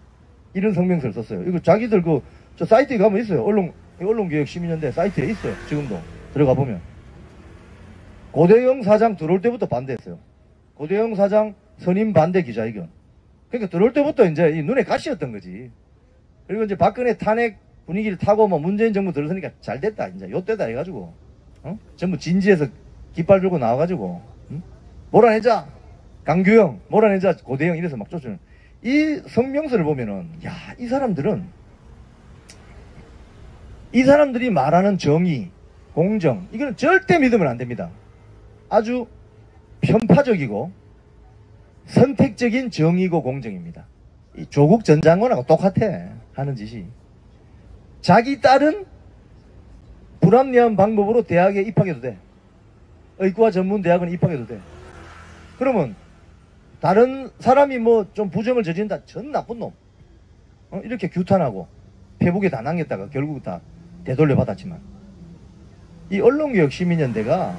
이런 성명서를 썼어요. 이거 자기들 저 사이트에 가면 있어요. 언론개혁시민연대 사이트에 있어요. 지금도 들어가 보면 고대영 사장 들어올 때부터 반대했어요. 고대영 사장 선임 반대 기자회견. 그러니까 들어올 때부터 이제 이 눈에 가시였던 거지. 그리고 이제 박근혜 탄핵 분위기를 타고 뭐 문재인 정부 들어서니까 잘 됐다. 이제 요때다 해가지고 전부 진지해서 깃발 들고 나와가지고 몰아내자. 강규영 몰아내자. 고대영 이래서 막 쫓아오는. 이 성명서를 보면은 야, 이 사람들이 말하는 정의, 공정 이거는 절대 믿으면 안 됩니다. 아주 편파적이고 선택적인 정의고 공정입니다. 이 조국 전 장관하고 똑같아. 하는 짓이. 자기 딸은 불합리한 방법으로 대학에 입학해도 돼. 의과 전문 대학은 입학해도 돼. 그러면 다른 사람이 뭐 좀 부정을 저지른다. 전 나쁜 놈. 이렇게 규탄하고 페북에 다 남겼다가 결국 다 되돌려 받았지만 이 언론개혁 시민연대가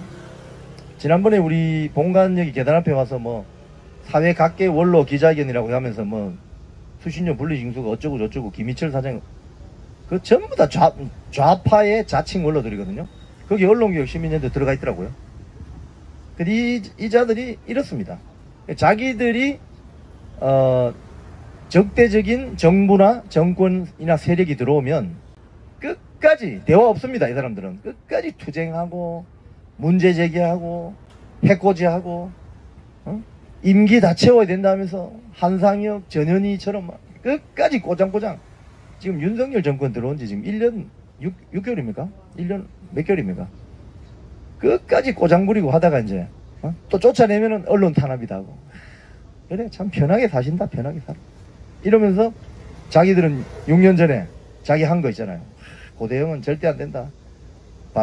지난번에 우리 본관 여기 계단 앞에 와서 뭐 사회 각계 원로 기자회견이라고 하면서 뭐 수신료 분리징수가 어쩌고 저쩌고 김희철 사장 그 전부 다 좌파의 자칭 원로들이거든요. 거기 언론개혁 시민연대 들어가 있더라고요. 근데 이 자들이 이렇습니다. 자기들이 적대적인 정부나 정권이나 세력이 들어오면 끝까지 대화 없습니다. 이 사람들은 끝까지 투쟁하고 문제 제기하고 해코지하고 임기 다 채워야 된다면서 한상혁, 전현희처럼 막 끝까지 꼬장꼬장. 지금 윤석열 정권 들어온 지 지금 1년 6개월입니까? 1년 몇 개월입니까? 끝까지 꼬장 부리고 하다가 이제 또 쫓아내면은 언론 탄압이다 하고. 그래 참 편하게 사신다. 편하게 살아. 이러면서 자기들은 6년 전에 자기 한 거 있잖아요. 고대영은 절대 안 된다.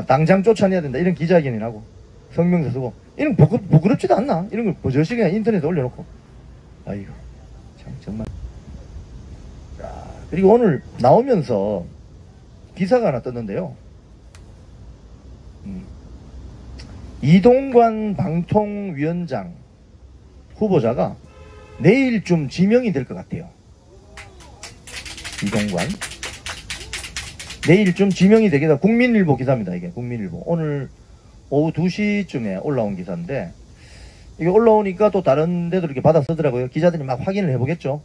당장 쫓아내야 된다. 이런 기자회견이라고 성명서 쓰고. 이런 부끄럽지도 않나? 이런 걸 버젓이 그냥 인터넷에 올려놓고. 아이고 참 정말. 그리고 오늘 나오면서 기사가 하나 떴는데요. 이동관 방통위원장 후보자가 내일쯤 지명이 될 것 같아요. 이동관 내일쯤 지명이 되겠다. 국민일보 기사입니다. 이게 국민일보 오늘 오후 2시쯤에 올라온 기사인데 이게 올라오니까 또 다른 데도 이렇게 받아 쓰더라고요. 기자들이 막 확인을 해보겠죠.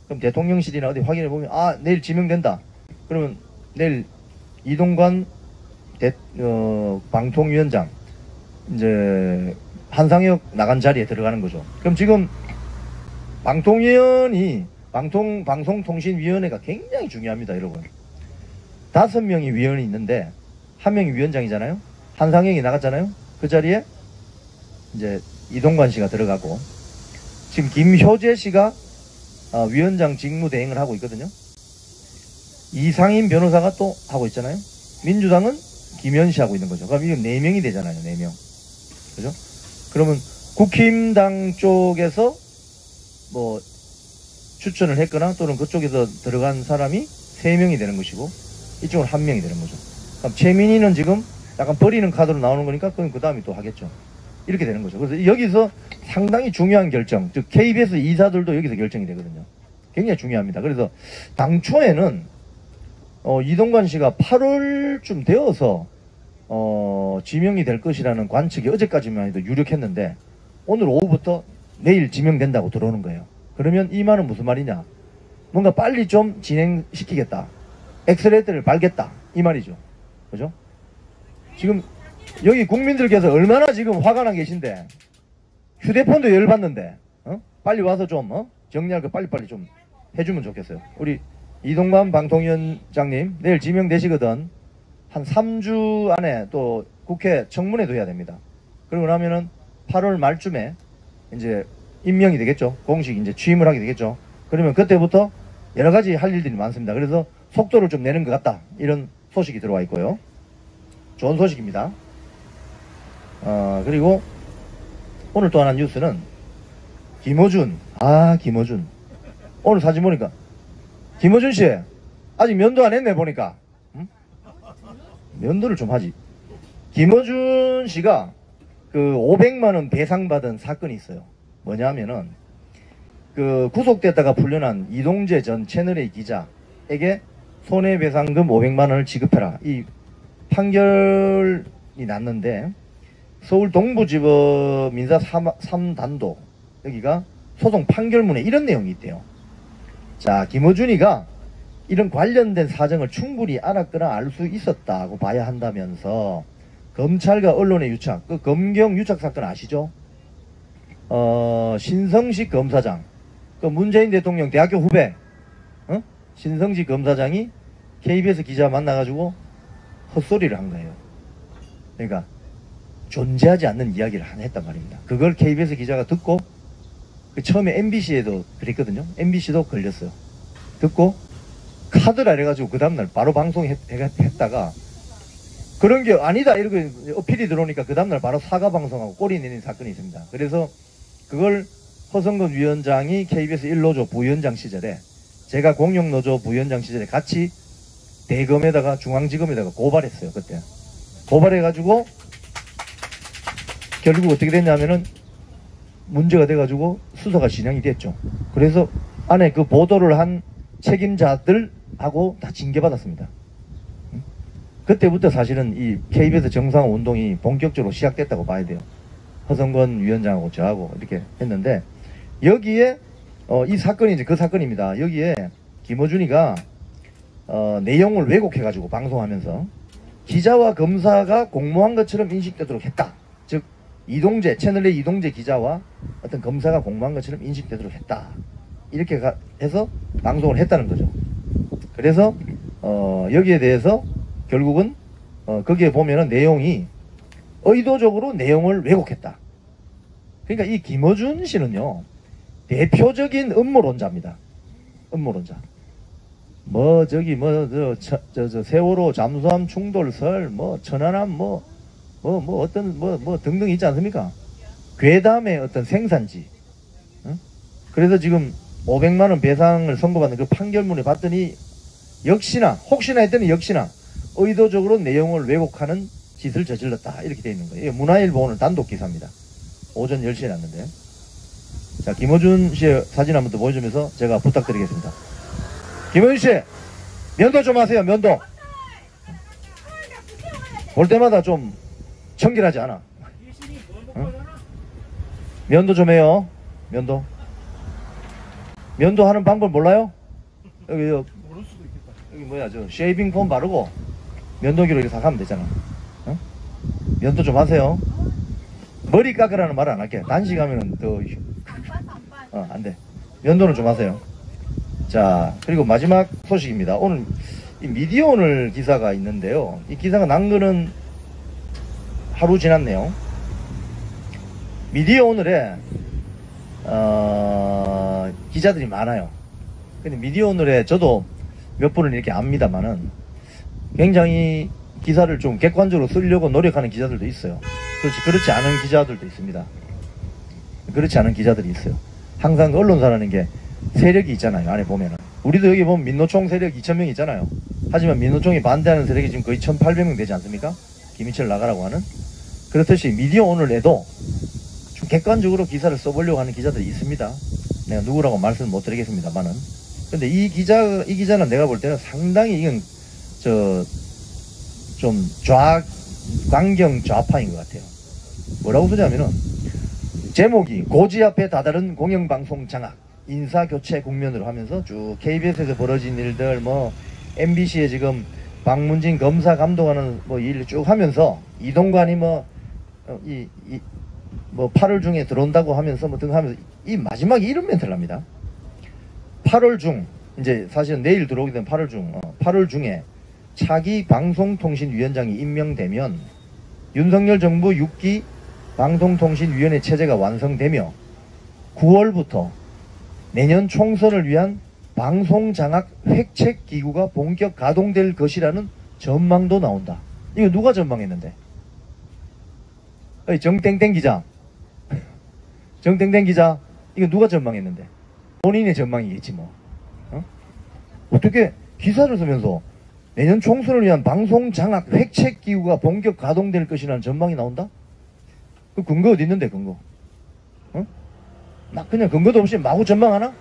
그럼 대통령실이나 어디 확인해 보면 내일 지명된다. 그러면 내일 이동관 방통위원장 이제 한상혁 나간 자리에 들어가는 거죠. 그럼 지금 방통위원이 방송통신위원회가 굉장히 중요합니다. 여러분 5명이 위원이 있는데 1명이 위원장이잖아요. 한상영이 나갔잖아요. 그 자리에 이제 이동관 씨가 들어가고, 지금 김효재 씨가 위원장 직무 대행을 하고 있거든요. 이상인 변호사가 또 하고 있잖아요. 민주당은 김현 씨 하고 있는 거죠. 그럼 이건 4명이 되잖아요. 4명. 그죠? 그러면 국힘당 쪽에서 뭐 추천을 했거나 또는 그쪽에서 들어간 사람이 3명이 되는 것이고, 이쪽은 1명이 되는 거죠. 그럼 최민희는 지금 약간 버리는 카드로 나오는 거니까 그건 그 다음에 또 하겠죠. 이렇게 되는 거죠. 그래서 여기서 상당히 중요한 결정, 즉 KBS 이사들도 여기서 결정이 되거든요. 굉장히 중요합니다. 그래서 당초에는 이동관 씨가 8월쯤 되어서 지명이 될 것이라는 관측이 어제까지만 해도 유력했는데, 오늘 오후부터 내일 지명된다고 들어오는 거예요. 그러면 이 말은 무슨 말이냐, 뭔가 빨리 좀 진행시키겠다, 엑셀레이터를 밟겠다, 이 말이죠. 그죠? 지금 여기 국민들께서 얼마나 지금 화가 나 계신데, 휴대폰도 열받는데 빨리 와서 좀 정리할 거 빨리빨리 좀 해주면 좋겠어요. 우리 이동관 방통위원장님 내일 지명되시거든. 한 3주 안에 또 국회 청문회도 해야 됩니다. 그러고 나면은 8월 말쯤에 이제 임명이 되겠죠. 공식 이제 취임을 하게 되겠죠. 그러면 그때부터 여러 가지 할 일들이 많습니다. 그래서 속도를 좀 내는 것 같다, 이런 소식이 들어와 있고요. 좋은 소식입니다. 그리고 오늘 또 하나 뉴스는 김어준. 김어준. 오늘 사진 보니까 김어준 씨 아직 면도 안 했네 보니까. 응? 면도를 좀 하지. 김어준 씨가 그 500만원 배상받은 사건이 있어요. 뭐냐면은 그 구속됐다가 풀려난 이동재 전 채널A 기자에게 손해배상금 500만원을 지급해라, 이 판결이 났는데, 서울 동부지법 민사 3단도 여기가 소송 판결문에 이런 내용이 있대요. 자, 김어준이가 이런 관련된 사정을 충분히 알았거나 알 수 있었다고 봐야 한다면서 검찰과 언론의 유착, 그 검경 유착 사건 아시죠? 신성식 검사장, 그 문재인 대통령 대학교 후배, 신성식 검사장이 KBS 기자 만나가지고 헛소리를 한 거예요. 그러니까 존재하지 않는 이야기를 했단 말입니다. 그걸 KBS 기자가 듣고, 처음에 MBC에도 그랬거든요. MBC도 걸렸어요. 듣고 카드라 해가지고 그 다음날 바로 방송했다가 그런 게 아니다 이렇게 어필이 들어오니까 그 다음날 바로 사과 방송하고 꼬리 내린 사건이 있습니다. 그래서 그걸 허성근 위원장이 KBS 1노조 부위원장 시절에, 제가 공영노조 부위원장 시절에 같이 대검에다가 중앙지검에다가 고발했어요. 그때 고발해가지고 결국 어떻게 됐냐면은 문제가 돼가지고 수사가 진행이 됐죠. 그래서 안에 그 보도를 한 책임자들하고 다 징계받았습니다. 그때부터 사실은 이 KBS 정상화 운동이 본격적으로 시작됐다고 봐야 돼요. 허성권 위원장하고 저하고 이렇게 했는데, 여기에 이 사건이 이제 그 사건입니다. 여기에 김어준이가 내용을 왜곡해가지고 방송하면서 기자와 검사가 공모한 것처럼 인식되도록 했다. 즉 이동재, 채널A 이동재 기자와 어떤 검사가 공모한 것처럼 인식되도록 했다. 이렇게 해서 방송을 했다는 거죠. 그래서 여기에 대해서 결국은 거기에 보면은 내용이 의도적으로 내용을 왜곡했다. 그러니까 이 김어준 씨는요, 대표적인 음모론자입니다. 음모론자. 세월호 잠수함 충돌설, 천안함, 어떤 등등 있지 않습니까? 괴담의 어떤 생산지. 그래서 지금 500만원 배상을 선고받는 그 판결문을 봤더니 역시나, 혹시나 했더니 역시나 의도적으로 내용을 왜곡하는 짓을 저질렀다. 이렇게 되어 있는 거예요. 문화일보 오늘 단독 기사입니다. 오전 10시에 났는데. 자, 김어준 씨의 사진 한번 더 보여주면서 제가 부탁드리겠습니다. 김어준 씨, 면도 좀 하세요. 면도. 볼 때마다 좀 청결하지 않아. 응? 면도 좀 해요. 면도. 면도 하는 방법 몰라요? 여기 뭐야, 쉐이빙 폼 바르고 면도기로 이렇게 싹 하면 되잖아. 응? 면도 좀 하세요. 머리 깎으라는 말 안 할게. 단식하면은 더 안 돼. 면도는 좀 하세요. 자, 그리고 마지막 소식입니다. 오늘 이 미디어 오늘 기사가 있는데요. 이 기사가 난 거는 하루 지났네요. 미디어 오늘에 기자들이 많아요. 근데 미디어 오늘에 저도 몇 분을 이렇게 압니다만은 굉장히 기사를 좀 객관적으로 쓰려고 노력하는 기자들도 있어요. 그렇지 않은 기자들도 있습니다. 그렇지 않은 기자들이 있어요. 항상 언론사라는 게 세력이 있잖아요. 안에 보면은. 우리도 여기 보면 민노총 세력 2,000명 있잖아요. 하지만 민노총이 반대하는 세력이 지금 거의 1,800명 되지 않습니까? 김희철 나가라고 하는. 그렇듯이 미디어 오늘에도 좀 객관적으로 기사를 써보려고 하는 기자들이 있습니다. 내가 누구라고 말씀을 못 드리겠습니다만은. 근데 이 기자는 내가 볼 때는 상당히 이건 좀 강경 좌파인 것 같아요. 뭐라고 쓰냐면은 제목이 고지 앞에 다다른 공영방송 장악 인사교체 국면으로 하면서 쭉 KBS에서 벌어진 일들 뭐 MBC에 지금 박문진 검사 감독하는 뭐 일 쭉 하면서 이동관이 뭐 8월 중에 들어온다고 하면서 뭐 등 하면서 이 마지막에 이런 멘트를 합니다. 8월 중 이제 사실은 내일 들어오게 된 8월 중 8월 중에 차기 방송통신위원장이 임명되면 윤석열 정부 6기 방송통신위원회 체제가 완성되며 9월부터 내년 총선을 위한 방송장악 획책기구가 본격 가동될 것이라는 전망도 나온다. 이거 누가 전망했는데? 정땡땡 기자. 정땡땡 기자. 이거 누가 전망했는데? 본인의 전망이겠지 뭐. 어떻게 기사를 쓰면서 내년 총선을 위한 방송장악 획책기구가 본격 가동될 것이라는 전망이 나온다? 그 근거 어디 있는데 근거? 막 그냥 근거도 없이 마구 전망하나?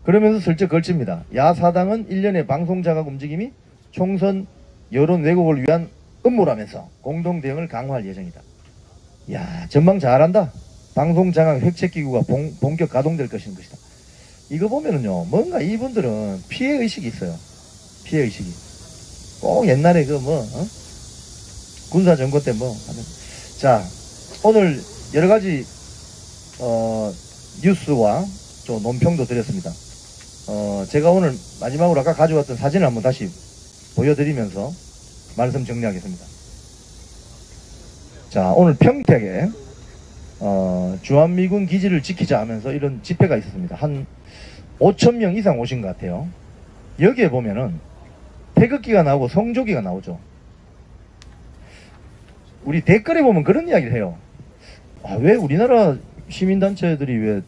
그러면서 슬쩍 걸칩니다. 야사당은 1년의 방송장악 움직임이 총선 여론 왜곡을 위한 음모라면서 공동대응을 강화할 예정이다. 야, 전망 잘한다. 방송장악 획책기구가 본격 가동될 것인 것이다. 이거 보면은요, 뭔가 이분들은 피해의식이 있어요. 피해의식이. 꼭 옛날에 군사정권 때 자, 오늘 여러가지, 뉴스와 좀 논평도 드렸습니다. 제가 오늘 마지막으로 아까 가져왔던 사진을 한번 다시 보여드리면서 말씀 정리하겠습니다. 자, 오늘 평택에, 주한미군 기지를 지키자 하면서 이런 집회가 있었습니다. 한 5,000명 이상 오신 것 같아요. 여기에 보면은 태극기가 나오고 성조기가 나오죠. 우리 댓글에 보면 그런 이야기를 해요. 왜 우리나라 시민단체들이 왜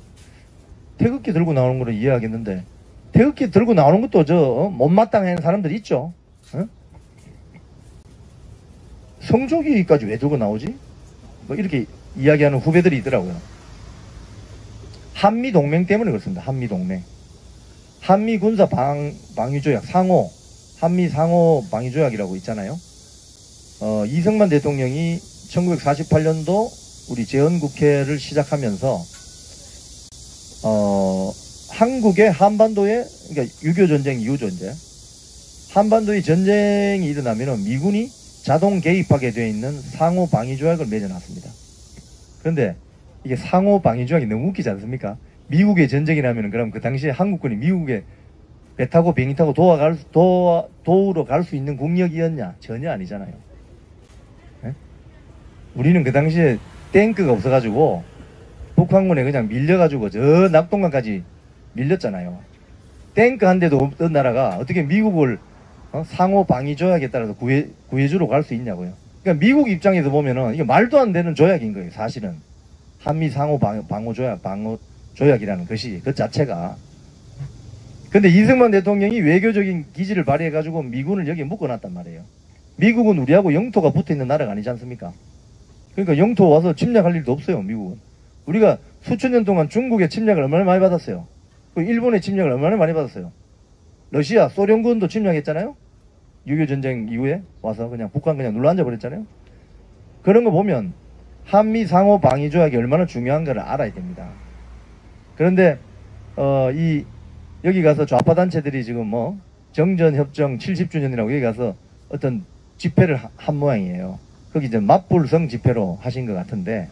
태극기 들고 나오는 걸 이해하겠는데 태극기 들고 나오는 것도 못마땅한 사람들이 있죠. 성조기까지 왜 들고 나오지? 뭐 이렇게 이야기하는 후배들이 있더라고요. 한미동맹 때문에 그렇습니다. 한미동맹. 한미군사 방위조약 상호, 한미 상호 방위조약이라고 있잖아요. 이승만 대통령이 1948년도 우리 재헌국회를 시작하면서 한국의 한반도에 그러니까 6.25 전쟁 이후 전쟁 한반도의 전쟁이 일어나면 미군이 자동 개입하게 되어 있는 상호 방위조약을 맺어놨습니다. 그런데 이게 상호 방위조약이 너무 웃기지 않습니까? 미국의 전쟁이 나면 그럼 그 당시에 한국군이 미국에 배 타고 비행기 타고 도우러 갈 수 있는 국력이었냐? 전혀 아니잖아요. 네? 우리는 그 당시에 탱크가 없어가지고 북한군에 그냥 밀려가지고 저 낙동강까지 밀렸잖아요. 탱크 한 대도 없던 나라가 어떻게 미국을 상호 방위 조약에 따라서 구해주러 갈 수 있냐고요. 그러니까 미국 입장에서 보면은 이게 말도 안 되는 조약인 거예요. 사실은 한미 상호 방호 조약이라는 것이 그 자체가. 근데 이승만 대통령이 외교적인 기지를 발휘해가지고 미군을 여기에 묶어놨단 말이에요. 미국은 우리하고 영토가 붙어있는 나라가 아니지 않습니까? 그러니까 영토 와서 침략할 일도 없어요. 미국은. 우리가 수천 년 동안 중국의 침략을 얼마나 많이 받았어요. 일본의 침략을 얼마나 많이 받았어요. 러시아, 소련군도 침략했잖아요. 6.25 전쟁 이후에 와서 그냥 북한 그냥 눌러앉아 버렸잖아요. 그런 거 보면 한미 상호 방위 조약이 얼마나 중요한가를 알아야 됩니다. 그런데 여기 가서 좌파 단체들이 지금 정전협정 70주년이라고 여기 가서 어떤 집회를 한 모양이에요. 거기 이제 맞불성 집회로 하신 것 같은데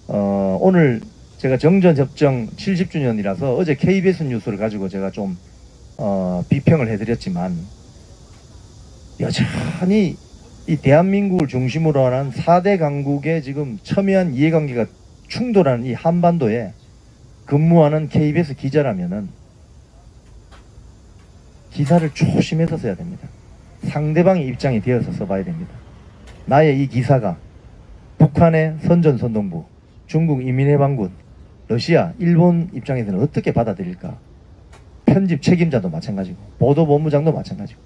오늘 제가 정전협정 70주년이라서 어제 KBS 뉴스를 가지고 제가 좀 비평을 해드렸지만 여전히 이 대한민국을 중심으로 하는 4대 강국의 지금 첨예한 이해관계가 충돌하는 이 한반도에 근무하는 KBS 기자라면은 기사를 조심해서 써야 됩니다. 상대방의 입장이 되어서 써봐야 됩니다. 나의 이 기사가 북한의 선전선동부, 중국 인민해방군, 러시아, 일본 입장에서는 어떻게 받아들일까? 편집 책임자도 마찬가지고 보도본부장도 마찬가지고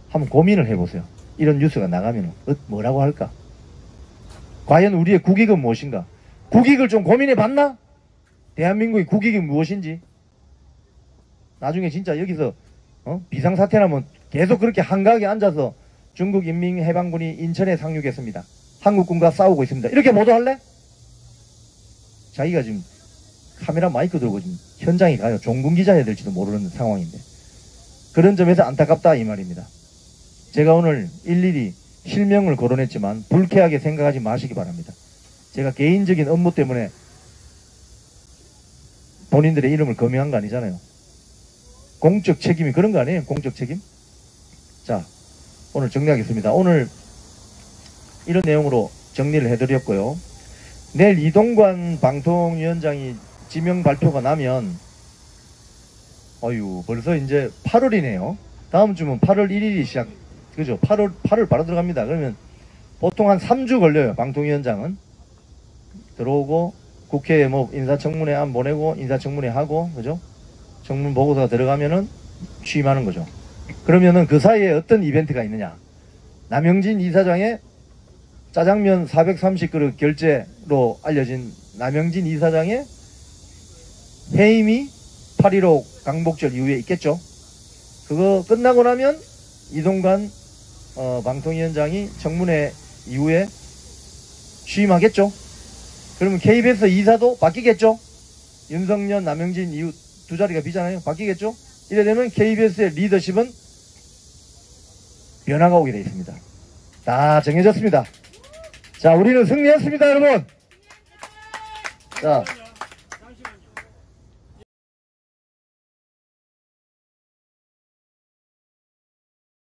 한번 고민을 해보세요. 이런 뉴스가 나가면 뭐라고 할까? 과연 우리의 국익은 무엇인가? 국익을 좀 고민해봤나? 대한민국의 국익이 무엇인지. 나중에 진짜 여기서 비상사태 나면 계속 그렇게 한가하게 앉아서 중국 인민해방군이 인천에 상륙했습니다. 한국군과 싸우고 있습니다. 이렇게 보도할래? 자기가 지금 카메라 마이크 들고 지금 현장에 가요. 종군 기자해야 될지도 모르는 상황인데. 그런 점에서 안타깝다 이 말입니다. 제가 오늘 일일이 실명을 거론했지만 불쾌하게 생각하지 마시기 바랍니다. 제가 개인적인 업무 때문에 본인들의 이름을 거명한 거 아니잖아요. 공적 책임이 그런 거 아니에요? 공적 책임? 자, 오늘 정리하겠습니다. 오늘 이런 내용으로 정리를 해드렸고요. 내일 이동관 방통위원장이 지명 발표가 나면 벌써 이제 8월이네요. 다음 주면 8월 1일이 시작, 그죠? 8월 바로 들어갑니다. 그러면 보통 한 3주 걸려요. 방통위원장은 들어오고 국회에 인사청문회 안 보내고 인사청문회 하고, 그죠? 청문 보고서가 들어가면은 취임하는 거죠. 그러면은 그 사이에 어떤 이벤트가 있느냐? 남영진 이사장의 짜장면 430그릇 결제로 알려진 남영진 이사장의 해임이 8.15 강복절 이후에 있겠죠. 그거 끝나고 나면 이동관 방통위원장이 청문회 이후에 취임하겠죠. 그러면 KBS 이사도 바뀌겠죠. 윤석열, 남영진 이후 두 자리가 비잖아요. 바뀌겠죠. 이래 되면 KBS의 리더십은 변화가 오게 되어 있습니다. 다 정해졌습니다. 자, 우리는 승리했습니다, 여러분. 자.